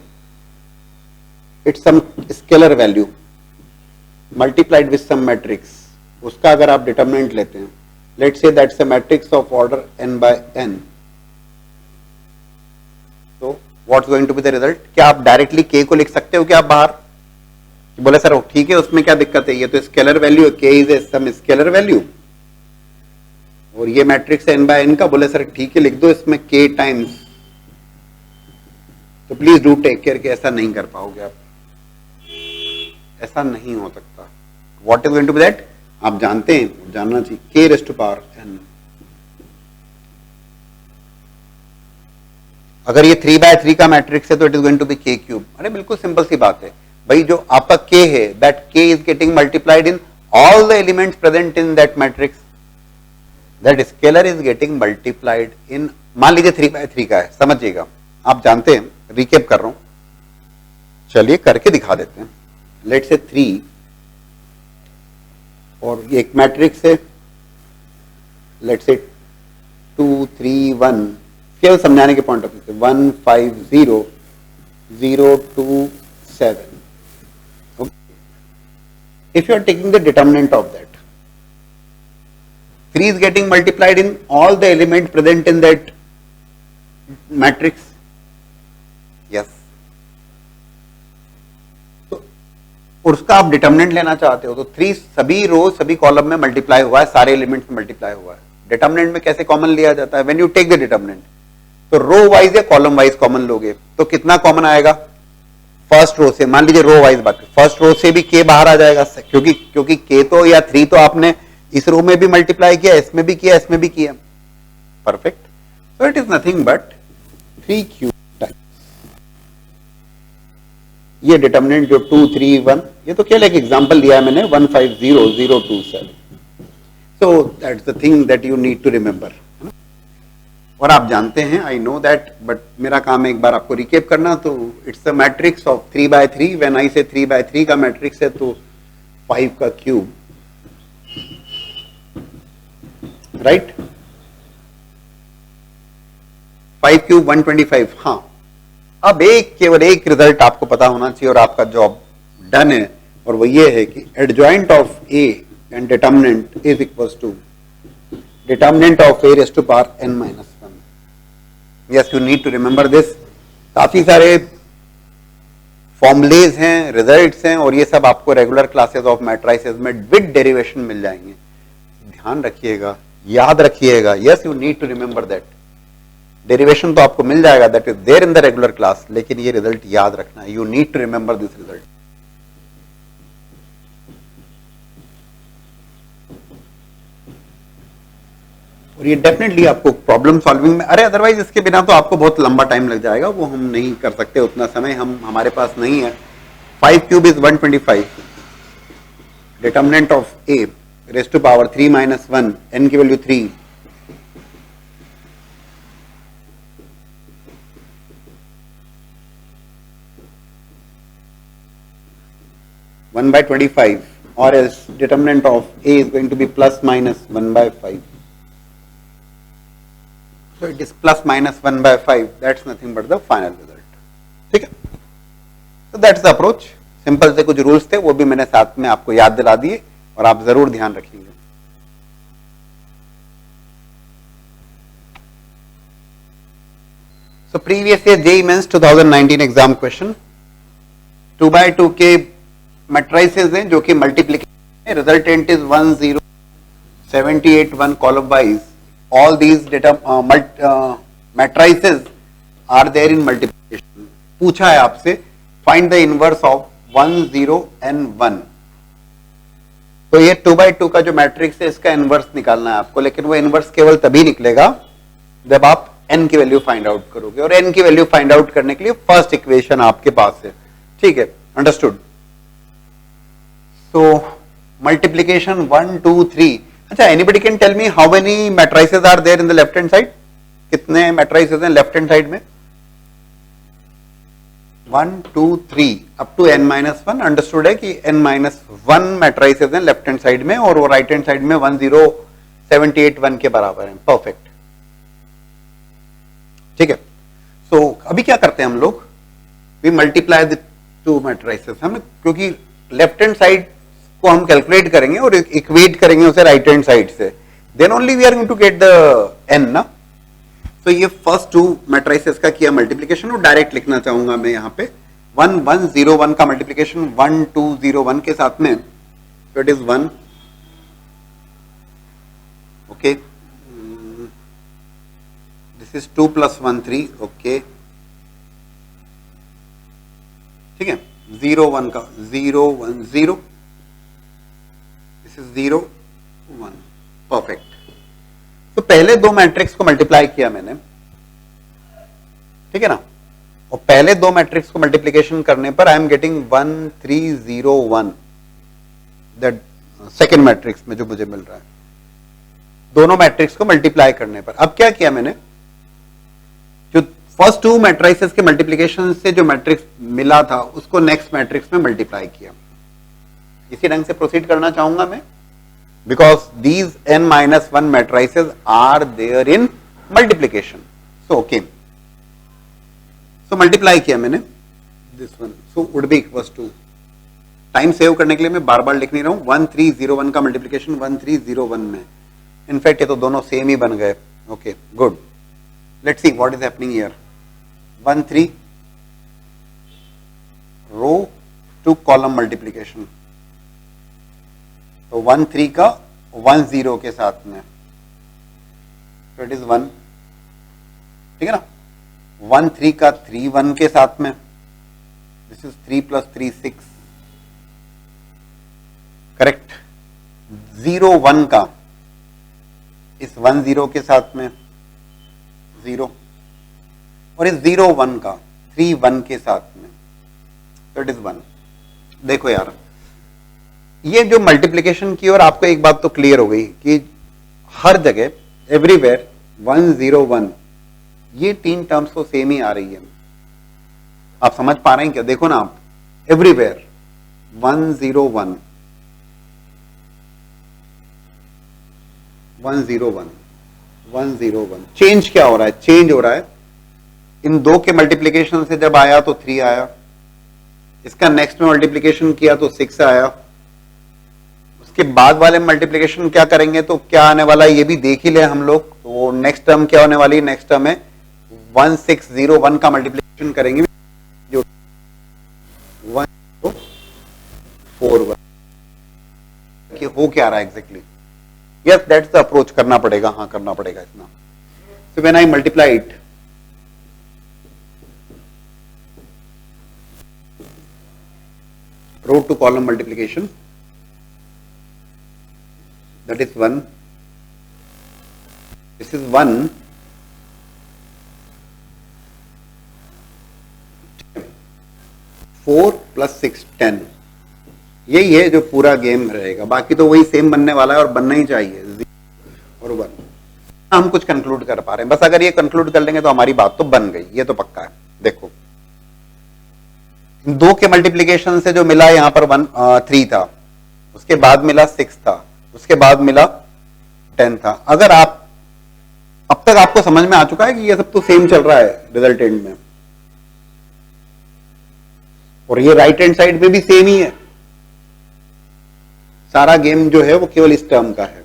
it's some scalar value multiplied with some matrix, उसका अगर आप डिटर्मिनेंट लेते हैं, let's say that's a matrix of order n by n, तो what's going to be the result? क्या आप डायरेक्टली k को लिख सकते हो क्या आप बाहर? बोले सर ठीक है, उसमें क्या दिक्कत है, ये तो स्केलर वैल्यू है, k is a some scalar value और ये मैट्रिक्स n by n का। बोले सर ठीक है, लिख दो इसमें k टाइम्स, तो प्लीज डू टेक केयर कि ऐसा नहीं कर पाओगे आप, ऐसा नहीं हो सकता। What is going to be that? आप जानते हैं, जानना चाहिए, k raise to power n। अगर ये 3/3 का मैट्रिक्स है तो it is going to be k cube. अरे बिल्कुल सिंपल सी बात है भाई, जो आपका k है that k is getting multiplied in all the elements present in that matrix, that scalar is getting multiplied in, मान लीजिए 3/3 का है, समझिएगा, आप जानते हैं, रिकेप कर रहा हूं, चलिए करके दिखा देते हैं। लेट्स से 3 और ये एक मैट्रिक्स है, लेट्स से 2 3 1, केवल समझाने के पॉइंट ऑफ व्यू से 1 5 0 0 2 7। If you are taking the determinant of that, 3 is getting multiplied in all the elements present in that matrix. Yes. तो उसका आप डिटर्मिनेंट लेना चाहते हो तो 3 सभी रो सभी कॉलम में मल्टीप्लाई हुआ है, सारे एलिमेंट्स में मल्टीप्लाई हुआ है। डिटर्मिनेंट में कैसे कॉमन लिया जाता है? When you take the determinant, तो रो वाइज या कॉलम वाइज कॉमन लोगे तो कितना कॉमन आएगा? फर्स्ट रो से, मान लीजिए रो वाइज बात, फर्स्ट रो से भी k बाहर आ जाएगा, क्योंकि k तो या 3 तो आपने इस रो में भी मल्टीप्लाई किया, इसमें भी किया, इसमें भी किया, perfect. So it is nothing but 3 cube times ये डिटर्मिनेंट जो 2 3 1, ये तो केवल एक एग्जांपल दिया है मैंने, 1 5 0 0 2 7। So that's the thing that you need to remember. और आप जानते हैं, आई नो दैट, बट मेरा काम है एक बार आपको रिकेप करना। तो it's a matrix of 3/3, when I से 3/3 का मैट्रिक्स है तो 5 का क्यूब, राइट, 5 क्यूब 125। हाँ, अब केवल एक रिजल्ट आपको पता होना चाहिए और आपका जॉब डन है, और वो ये है कि adjoint of a and determinant is equals to determinant of a raise to power n minus 1। Yes, you need to remember this. काफी सारे फॉर्मुलेज हैं, रिजल्ट्स हैं, और ये सब आपको रेगुलर क्लासेस ऑफ मैट्रिसेस में विद डेरिवेशन मिल जाएंगे। ध्यान रखिएगा, याद रखिएगा। Yes, you need to remember that. Derivation तो आपको मिल जाएगा, that is there in the regular class, लेकिन ये रिजल्ट याद रखना है। You need to remember this result. और ये डेफिनेटली आपको प्रॉब्लम सॉल्विंग में, अरे अदरवाइज इसके बिना तो आपको बहुत लंबा टाइम लग जाएगा, वो हम नहीं कर सकते, उतना समय हमारे पास नहीं है। 5 cube is 125, determinant of a raise to power 3 minus 1, n की वैल्यू 3, वन बाय 25, और else determinant of a is going to be plus minus 1 by 5. So it is plus minus 1 by 5. That's nothing but the final result. ठीक है? So that's the approach. Simple से कुछ rules थे, वो भी मैंने साथ में आपको याद दिला दिए, और आप जरूर ध्यान रखिएगा। So previous year JEE Mains 2019 exam question, 2/2 के मैट्रिसेस हैं जो कि मल्टीप्लिकेशन है, resultant is 1 0 78 1 column wise. All these data matrices are there in multiplication. पूछा है आपसे find the inverse of 1 0 and 1। तो ये 2/2 का जो मैट्रिक्स है इसका इनवर्स निकालना है आपको, लेकिन वो इनवर्स केवल तभी निकलेगा जब आप n की वैल्यू फाइंड आउट करोगे, और n की वैल्यू फाइंड आउट करने के लिए फर्स्ट इक्वेशन आपके पास है। ठीक है, अंडरस्टूड। तो multiplication 1 2 3. अच्छा, anybody can tell me how many matrices are there in the left hand side? कितने matrices हैं left hand side में? 1 2 3 up to n minus 1. Understood है कि n minus 1 matrices हैं लेफ्ट हैंड साइड में और वो राइट हैंड साइड में 1 0 78 1 के बराबर है. परफेक्ट. ठीक है. सो अभी क्या करते हैं हम लोग? We multiply the two matrices. हम क्योंकि लेफ्ट हैंड साइड को हम कैलकुलेट करेंगे और इक्वेट करेंगे उसे राइट हैंड साइड से, then only we are going to get the n ना. तो ये फर्स्ट टू मैट्रिसेस का किया मल्टीप्लिकेशन और डायरेक्ट लिखना चाहूंगा मैं यहाँ पे 1 1 0 1 का मल्टीप्लिकेशन 1 2 0 1 के साथ में. तो it is 1. Okay, this is 2 plus 1 3. Okay, ठीक है. 0 1 का 0 1 0. This is 0 1. परफेक्ट. तो पहले दो मैट्रिक्स को मल्टीप्लाई किया मैंने, ठीक है ना. और पहले दो मैट्रिक्स को मल्टीप्लिकेशन करने पर आई am getting 1 3 0 1. That second matrix में जो मुझे मिल रहा है दोनों मैट्रिक्स को मल्टीप्लाई करने पर. अब क्या किया मैंने, जो फर्स्ट टू मैट्रिसेस के मल्टीप्लिकेशन से जो मैट्रिक्स मिला था उसको नेक्स्ट मैट्रिक्स में मल्टीप्लाई किया. इसी ढंग से प्रोसीड करना चाहूंगा मैं, because these n minus 1 matrices are there in multiplication. So okay, so multiply किया मैंने this one, so would be equals to, time save करने के लिए मैं बार बार लिख नहीं रहा हूं. 1 3 0 1 का मल्टीप्लिकेशन 1 3 0 1 में. इनफैक्ट ये तो दोनों सेम ही बन गए. Okay, good. Let's see what is happening here. 1 3 row to column multiplication. तो 1 3 का 1 0 के साथ में, तो इट इज 1. ठीक है ना. 1 3 का 3 1 के साथ में, दिस इज 3 plus 3 6. करेक्ट. 0 1 का इस 1 0 के साथ में 0, और इस 0 1 का 3 1 के साथ में, तो इट इज 1. देखो यार, ये जो मल्टीप्लिकेशन की और आपको एक बात तो क्लियर हो गई कि हर जगह एवरीवेयर 1 0 1 ये तीन टर्म्स तो सेम ही आ रही है. आप समझ पा रहे हैं क्या? देखो ना आप, एवरीवेयर 1 0 1 1 0 1 1 0 1. चेंज क्या हो रहा है? चेंज हो रहा है. इन दो के मल्टीप्लिकेशन से जब आया तो 3 आया, इसका नेक्स्ट में मल्टीप्लिकेशन किया तो 6 आया, उसके बाद वाले मल्टीप्लिकेशन क्या करेंगे तो क्या आने वाला है ये भी देख ही ले हम लोग. तो नेक्स्ट टर्म क्या होने वाली है? नेक्स्ट टर्म है 1 6 0 1 का मल्टीप्लिकेशन करेंगे जो 1 4 1. कि हो क्या रहा है exactly? Yes, that's the approach. करना पड़ेगा, हाँ करना पड़ेगा इतना. So when I multiply it, row to column multiplication, that is 1, this is 1, 4 plus 6 10. यही है जो पूरा गेम रहेगा. बाकी तो वही सेम बनने वाला है और बनना ही चाहिए. 0 और 1 हम कुछ कंक्लूड कर पा रहे हैं. बस अगर ये कंक्लूड कर लेंगे तो हमारी बात तो बन गई. ये तो पक्का है. देखो, दो के मल्टीप्लिकेशन से जो मिला यहां पर 3 था, उसके बाद मिला 6 था, उसके बाद मिला 10 था. अगर आप अब तक आपको समझ में आ चुका है कि ये सब तो सेम चल रहा है रिजल्टेंट में, और ये राइट हैंड साइड में भी सेम ही है. सारा गेम जो है वो केवल इस टर्म का है.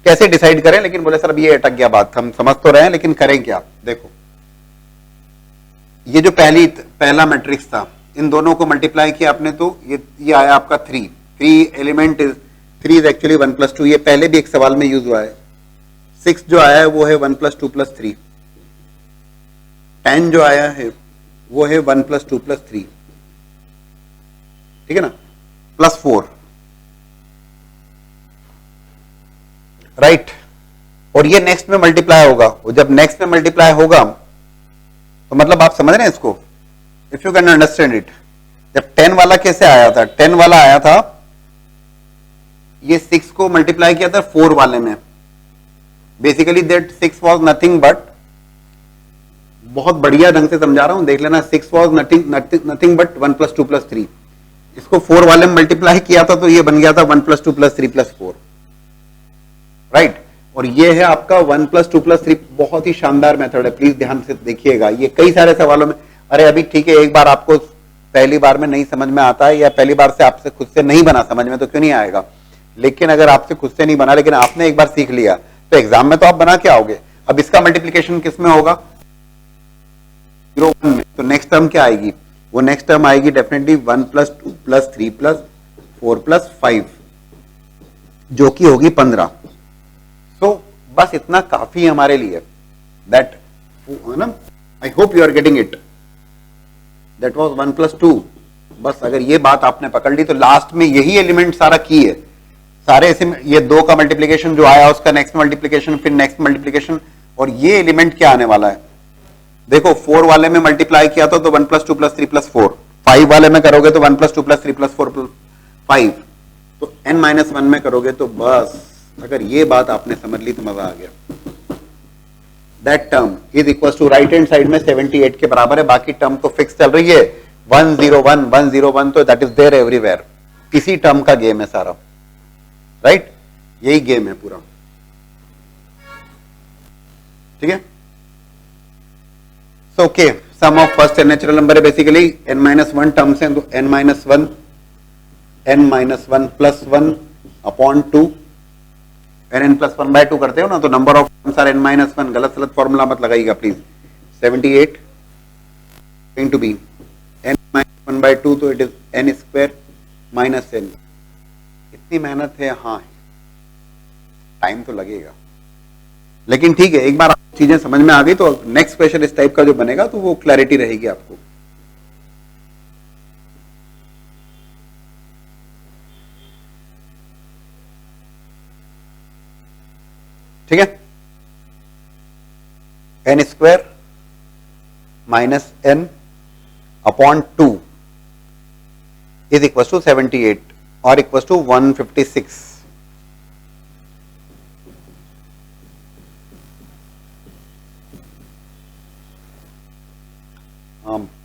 कैसे डिसाइड करें? लेकिन बोले सर अब ये अटक गया बात. हम समझ तो रहे हैं लेकिन करें क्या? देखो, ये जो पहला मैट्रिक्स था, इन दोनों को मल्टीप्लाई किया आपने तो ये आया आपका 3 element is 3 is actually 1 plus 2. ये पहले भी एक सवाल में यूज हुआ है. 6 जो आया है वो है 1 plus 2 plus 3. 10 जो आया है वो है 1 plus 2 plus 3. ठीक है ना. Plus 4, right. और ये नेक्स्ट में मल्टीप्लाई होगा. और जब नेक्स्ट में मल्टीप्लाई होगा तो मतलब आप समझ रहे हैं इसको? If you can understand it. जब 10 वाला कैसे आया था? 10 वाला आया था ये 6 को मल्टीप्लाई किया था 4 वाले में, basically that 6 was nothing but, बहुत बढ़िया ढंग से समझा रहा हूं, देख लेना, 6 वाज नथिंग बट 1 + 2 + 3। इसको 4 वाले में मल्टीप्लाई किया था तो ये बन गया था 1 + 2 + 3 + 4, राइट। और ये है आपका 1 + 2 + 3, बहुत ही शानदार मेथड है, प्लीज ध्यान से देखिएगा। ये कई सारे सवालों में, अरे अभी ठीक है, एक बार आपको पहली बार में नहीं समझ में आता है या पहली बार से आपसे खुद से नहीं बना समझ में तो क्यों नहीं आएगा, लेकिन अगर आपसे खुद से नहीं बना लेकिन आपने एक बार सीख लिया तो एग्जाम में तो आप बना के आओगे। अब इसका मल्टीप्लीकेशन किस में होगा, 0 1 में, तो नेक्स्ट टर्म क्या आएगी, वो नेक्स्ट टर्म आएगी डेफिनेटली 1 + 2 + 3 + 4 + 5, जो कि होगी 15। सो बस इतना काफी है हमारे लिए, दैट ना, I hope you are getting it, that was 1 + 2। बस अगर ये बात आपने पकड़ ली तो लास्ट में यही एलिमेंट सारा की है, सारे ऐसे, ये 2 का मल्टीप्लीकेशन जो आया उसका नेक्स्ट मल्टीप्लीकेशन, फिर नेक्स्ट मल्टीप्लीकेशन, और ये एलिमेंट क्या आने वाला है, देखो 4 वाले में मल्टीप्लाई किया था तो 1 + 2 + 3 + 4, 5 वाले में करोगे तो 1 + 2 + 3 + 4 + 5, तो n-1 में करोगे तो बस अगर ये बात आपने समझ ली तो मजा आ गया। That term is equal to right hand side में 78 के बराबर है, बाकी टर्म तो फिक्स चल रही है 101 101, तो दैट इज देयर एवरीवेयर, इसी टर्म का गेम है सारा, राइट, यही गेम है पूरा, ठीक है। So okay, sum of first and natural number है बेसिकली n-1 टर्म्स हैं, तो n-1 + 1 अपॉन 2, n + 1/2 करते हो ना, तो number of terms are n-1, गलत फॉर्मूला मत लगाइएगा please, 78 going to be n-1/2, तो इट इज n² - n। इतनी मेहनत है, हाँ टाइम तो लगेगा, लेकिन ठीक है, एक बार चीजें समझ में आ गई तो नेक्स्ट क्वेश्चन इस टाइप का जो बनेगा तो वो क्लैरिटी रहेगी आपको। ठीक है, n² - n upon 2 is equal to 78 और इक्वल टू 156।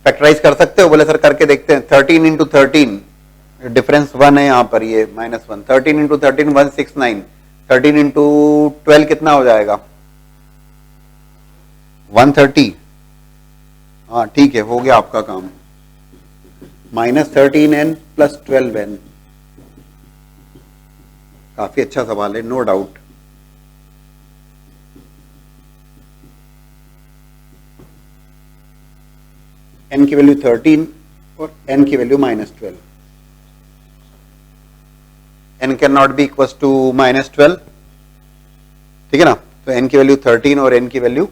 फैक्टराइज कर सकते हो, बोले सर करके देखते हैं, 13 × 13, डिफरेंस 1 है यहां पर, ये -1, 13 × 13 169, 13 × 12 कितना हो जाएगा 130, हाँ ठीक है, हो गया आपका काम, -13n + 12n, काफी अच्छा सवाल है, नो डाउट। n की वैल्यू 13 और n की value -12, n can not be equal to -12, ठीक है ना, तो n की वैल्यू 13 और n की वैल्यू,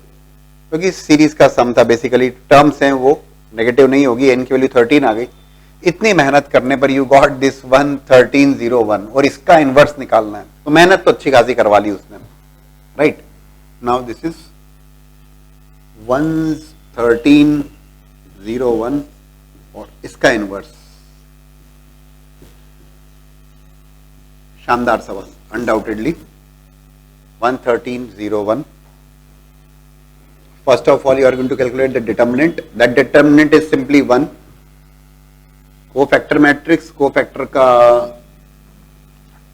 क्योंकि सीरीज का सम था बेसिकली, टर्म्स हैं वो नेगेटिव नहीं होगी, n की वैल्यू 13 आ गई। इतनी मेहनत करने पर यू गॉट दिस 11301, और इसका इनवर्स निकालना है, तो मेहनत तो अच्छी खासी करवा ली उसने, राइट। नाउ दिस इज 11301 और इसका इनवर्स, शानदार सवाल, undoubtedly 11301। First of all, you are going to calculate the determinant. That determinant is simply 1. Cofactor matrix, cofactor का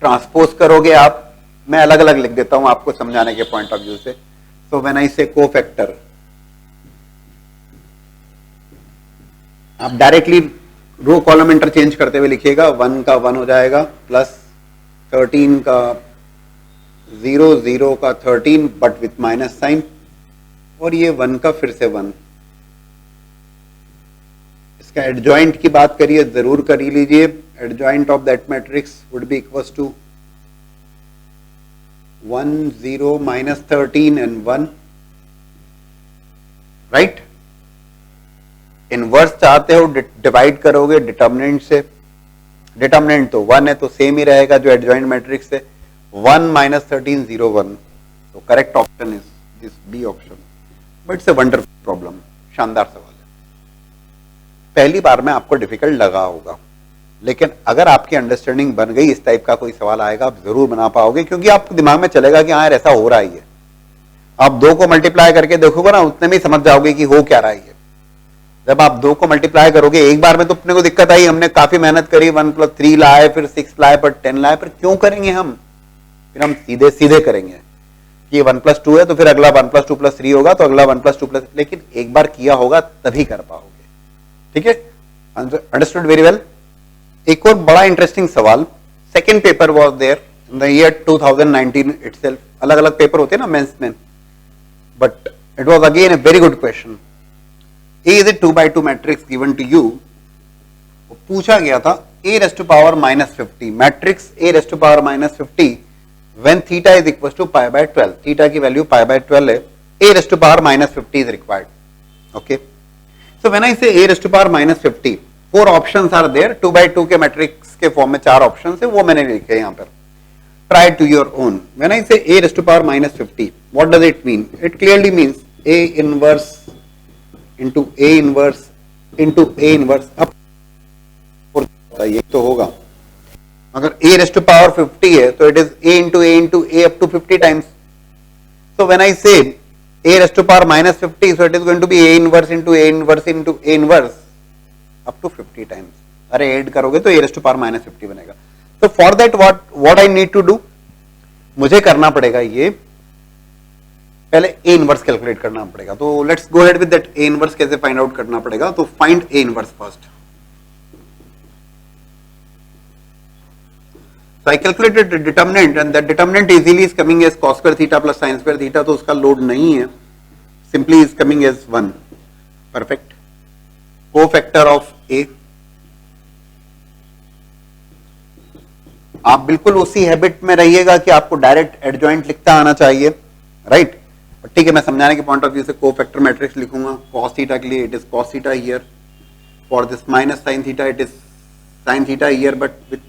ट्रांसपोज करोगे आप, मैं अलग अलग लिख देता हूं आपको समझाने के पॉइंट ऑफ व्यू से। सो व्हेन आई से कोफैक्टर, आप डायरेक्टली रो कॉलम इंटरचेंज करते हुए लिखिएगा, 1 का 1 हो जाएगा, प्लस 13 का 0, 0 का 13 बट विथ माइनस साइन, और ये 1 का फिर से 1। इसका एडजॉइंट की बात करिए, जरूर कर ही लीजिए, adjoint of that matrix would be equals to 1 0 -13 and 1, right. Inverse चाहते हो डिवाइड करोगे डिटर्मिनेंट से, डिटर्मिनेंट तो 1 है तो सेम ही रहेगा जो एडजॉइंट मैट्रिक्स है, 1 -13 0 1, तो correct option is this B option. But it's a wonderful problem, शानदार सवाल है, पहली बार में आपको डिफिकल्ट लगा होगा, लेकिन अगर आपकी अंडरस्टैंडिंग बन गई, इस टाइप का कोई सवाल आएगा आप जरूर बना पाओगे, क्योंकि आपके दिमाग में चलेगा कि हाँ यार ऐसा हो रहा ही है। आप 2 को मल्टीप्लाई करके देखोगे ना, उतने में समझ जाओगे कि हो क्या रहा है। जब आप 2 को मल्टीप्लाई करोगे, एक बार में तो अपने को दिक्कत आई, हमने काफी मेहनत करी, 1 + 3 लाए, फिर 6 लाए, पर 10 लाए, पर क्यों करेंगे हम? फिर हम सीधे सीधे करेंगे कि 1 + 2 है तो फिर अगला 1 + 2 + 3 होगा, तो अगला 1 + 2 +, लेकिन एक बार किया होगा तभी कर पाओगे। ठीक है, अंडरस्टूड वेरी वेल। एक और बड़ा इंटरेस्टिंग सवाल, second paper was there in the year 2019 itself. अलग अलग पेपर होते हैं ना मेंस में, but it was again a very good question. A is a 2/2 matrix given to you, पूछा गया था a⁻⁻50 matrix a⁻⁻50 when theta is equal to π/12, theta की वैल्यू π/12 है, a⁻⁻50 is required. Okay, so when I say a⁻⁻50, 4 options are there, 2/2 के matrix के form में 4 option है, वो मैंने लिखे यहाँ पर। Try to your own. When I say a⁻⁻50, what does it mean? It clearly means a inverse into a inverse into a inverse up, ये तो होगा। अगर a⁻50 है तो it is a into a into a up to 50 times. So when I say a⁻⁻50, so it is going to be a inverse into a inverse into a inverse up to 50 times. अरे add करोगे तो a⁻⁻50 बनेगा। So for that what I need to do, मुझे करना पड़ेगा ये, पहले A inverse calculate करना पड़ेगा। तो let's go ahead with that. A inverse कैसे फाइंड आउट करना पड़ेगा, तो find A inverse first. So I calculated the determinant and that determinant easily is coming as cos square theta plus sin square theta, तो उसका load नहीं है, simply is coming as 1. Perfect. Co-factor of A, आप बिल्कुल उसी habit में रहिएगा कि आपको डायरेक्ट एडजॉइंट लिखता आना चाहिए, राइट? ठीक है, मैं समझाने के पॉइंट ऑफ व्यू से को-फैक्टर मैट्रिक्स लिखूंगा। कॉस थीटा के लिए it is cos theta here, for this minus sine theta it is sine theta here, but with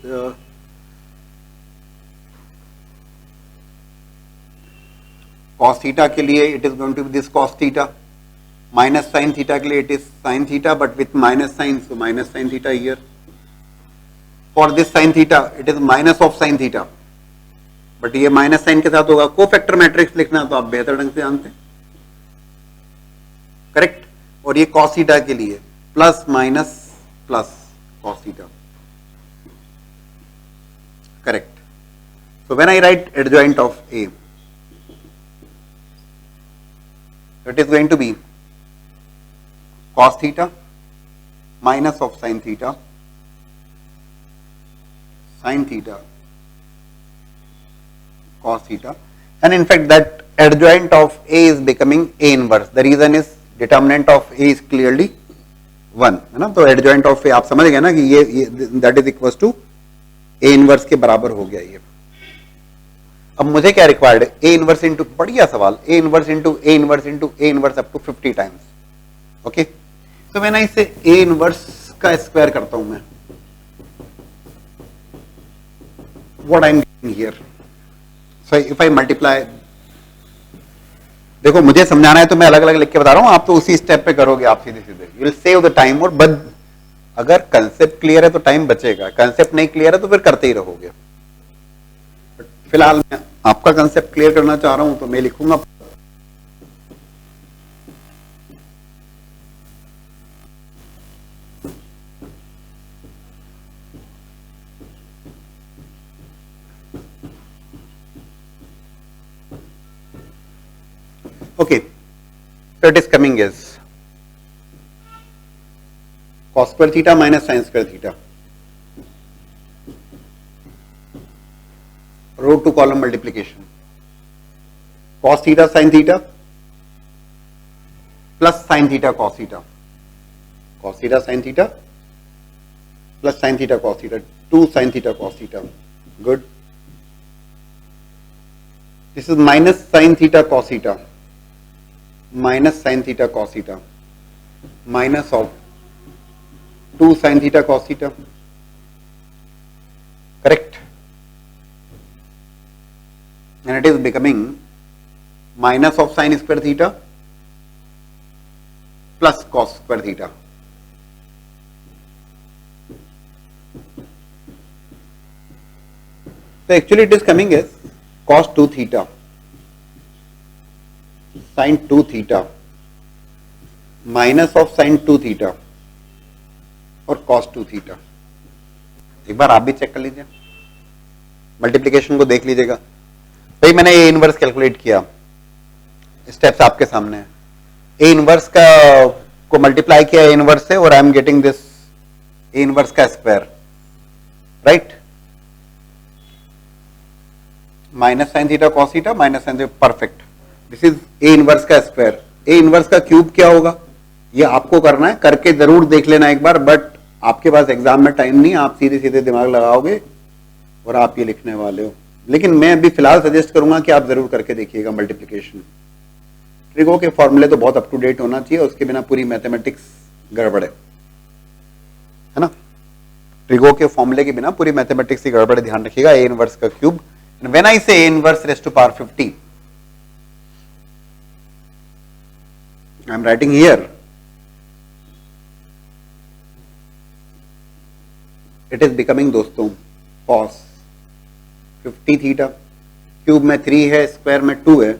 cos theta के लिए it is going to be this cos theta, minus sine theta के लिए it is sine theta but with minus sine, so minus sine theta here, for this sine theta it is minus of sine theta, but ये minus sign के साथ होगा। को-फैक्टर matrix लिखना तो आप बेहतर ढंग से जानते हैं, करेक्ट? और ये कॉस थीटा के लिए plus minus plus cos theta, correct? So when I write adjoint of A, it is going to be cos theta minus of sine theta, sine theta cos theta, and in fact that adjoint of A is becoming A inverse. The reason is determinant of A is clearly 1, है ना? तो adjoint of A आप समझ गए ना कि ये that is equals to A inverse के बराबर हो गया ये। अब मुझे क्या रिक्वायर्ड है? A inverse into, बढ़िया सवाल, A inverse into A inverse into A inverse up to 50 times. Okay, so when I say A inverse का स्क्वायर करता हूं मैं, what I'm getting here, so if I multiply, देखो मुझे समझाना है तो मैं अलग अलग लिख के बता रहा हूं, आप तो उसी स्टेप पे करोगे आप सीधे सीधे, you will save the time. और बट अगर कंसेप्ट क्लियर है तो टाइम बचेगा, कंसेप्ट नहीं क्लियर है तो फिर करते ही रहोगे। फिलहाल मैं आपका कंसेप्ट क्लियर करना चाह रहा हूं तो मैं लिखूंगा okay, so it is coming as cos square theta minus sin square theta, row to column multiplication, cos theta sin theta plus sin theta cos theta, cos theta sin theta plus sin theta cos theta, 2 sin theta cos theta, good. This is minus sin theta cos theta, minus sin theta cos theta, minus of 2 sin theta cos theta, correct? And it is becoming minus of sin square theta plus cos square theta, So actually it is coming as cos 2 theta sin 2 theta minus of sin 2 theta और cos 2 theta। एक बार आप भी check कर लीजिए, multiplication को देख लीजिएगा। भाई मैंने ए इनवर्स कैलकुलेट किया, स्टेप्स आपके सामने है। ए इनवर्स का को मल्टीप्लाई किया ए इनवर्स से और I am getting this A inverse का square, right, minus sine theta cos theta minus sine theta, perfect. This is A inverse का स्क्वायर। ए इनवर्स का क्यूब क्या होगा ये आपको करना है, करके जरूर देख लेना एक बार, बट आपके पास एग्जाम में टाइम नहीं, आप सीधे सीधे दिमाग लगाओगे और आप ये लिखने वाले हो। लेकिन मैं अभी फिलहाल सजेस्ट करूंगा कि आप जरूर करके देखिएगा मल्टीप्लिकेशन। ट्रिगो के फॉर्मूले तो बहुत अप टू डेट होना चाहिए, उसके बिना पूरी मैथमेटिक्स गड़बड़ है ना। ट्रिगो के फॉर्मूले के बिना पूरी मैथमेटिक्स की गड़बड़, ध्यान रखिएगा। ए इनवर्स का cube, when I say A inverse raise to power 50, I am writing here it is becoming दोस्तों cos 50 थीटा, क्यूब में 3 है, स्क्वायर में 2 है,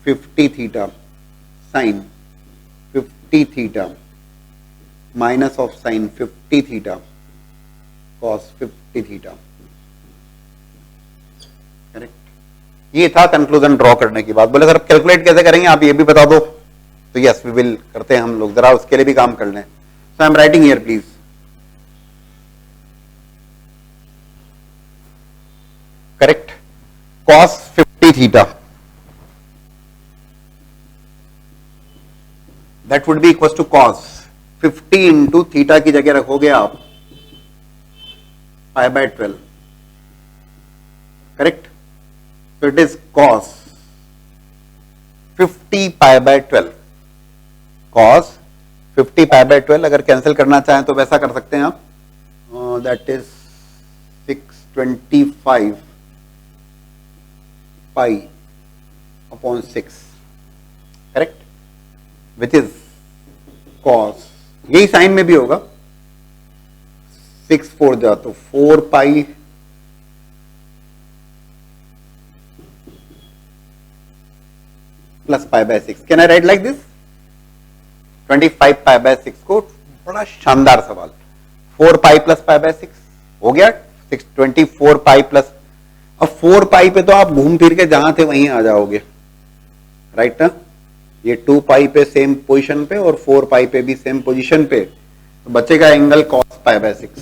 50 theta sine 50 theta minus of sine 50 theta cos 50 theta, correct. ये था conclusion draw करने की बात। बोले सर कैलकुलेट कैसे करेंगे, आप ये भी बता दो। तो यस वी विल, करते हैं हम लोग, जरा उसके लिए भी काम कर लें। So I am writing here please, correct, cos 50 theta that would be equal to cos 50 into theta की जगह रखोगे आप पाई बाय 12, करेक्ट। तो it is cos 50 pi by 12, cos 50 pi by 12। अगर कैंसिल करना चाहें तो वैसा कर सकते हैं आप, that is 625 pi upon 6, correct, which is cos, यही साइन में भी होगा, 6 4 जा तो 4 pi plus pi by 6। Can I right like this, 25 pi by 6 को, बड़ा शानदार सवाल, 4 पाई प्लस पाई बाय 6 हो गया 24 पाई प्लस। अब 4 पाई पे तो आप घूम फिर के जहां थे वहीं आ जाओगे, राइट ना। ये 2 पाई पे सेम पोजीशन पे और 4 पाई पे भी सेम पोजीशन पे, तो बचेगा angle cos pi by 6।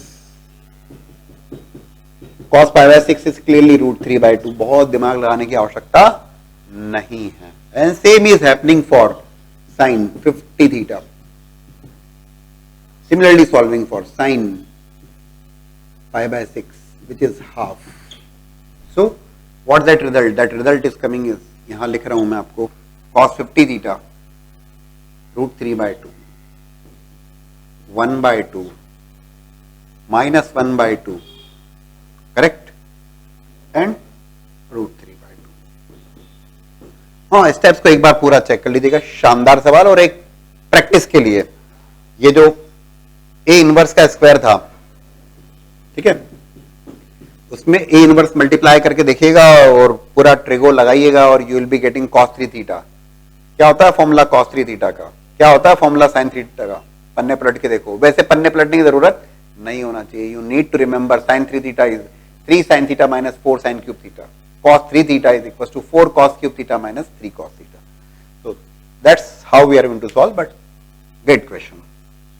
cos pi by 6 is clearly √3/2, बहुत दिमाग लगाने की आवश्यकता नहीं है। And same is happening for sin 50 theta. Similarly solving for sin pi by 6, which is half. So what's that result? That result is coming is, यहां लिख रहा हूं मैं आपको, cos 50 theta √3/2, 1/2 minus 1/2, correct, and √3/2। हाँ, स्टेप्स को एक बार पूरा चेक कर लीजिएगा, शानदार सवाल। और एक प्रैक्टिस के लिए, ये जो ए इनवर्स का स्क्वायर था, ठीक है, उसमें ए इनवर्स मल्टीप्लाई करके देखिएगा और पूरा ट्रिगो लगाइएगा और you will be getting cos 3 theta. क्या होता है फॉर्मूला cos 3 थीटा का, क्या होता है फॉर्मूला sin 3 थीटा का, पन्ने पलट के देखो। वैसे पन्ने पलटने की जरूरत नहीं होना चाहिए, you need to remember sin 3 theta is 3 sin theta minus 4 sin cube theta, cos 3 theta is equal to 4 cos cube theta minus 3 cos theta. So that's how we are going to solve, but great question.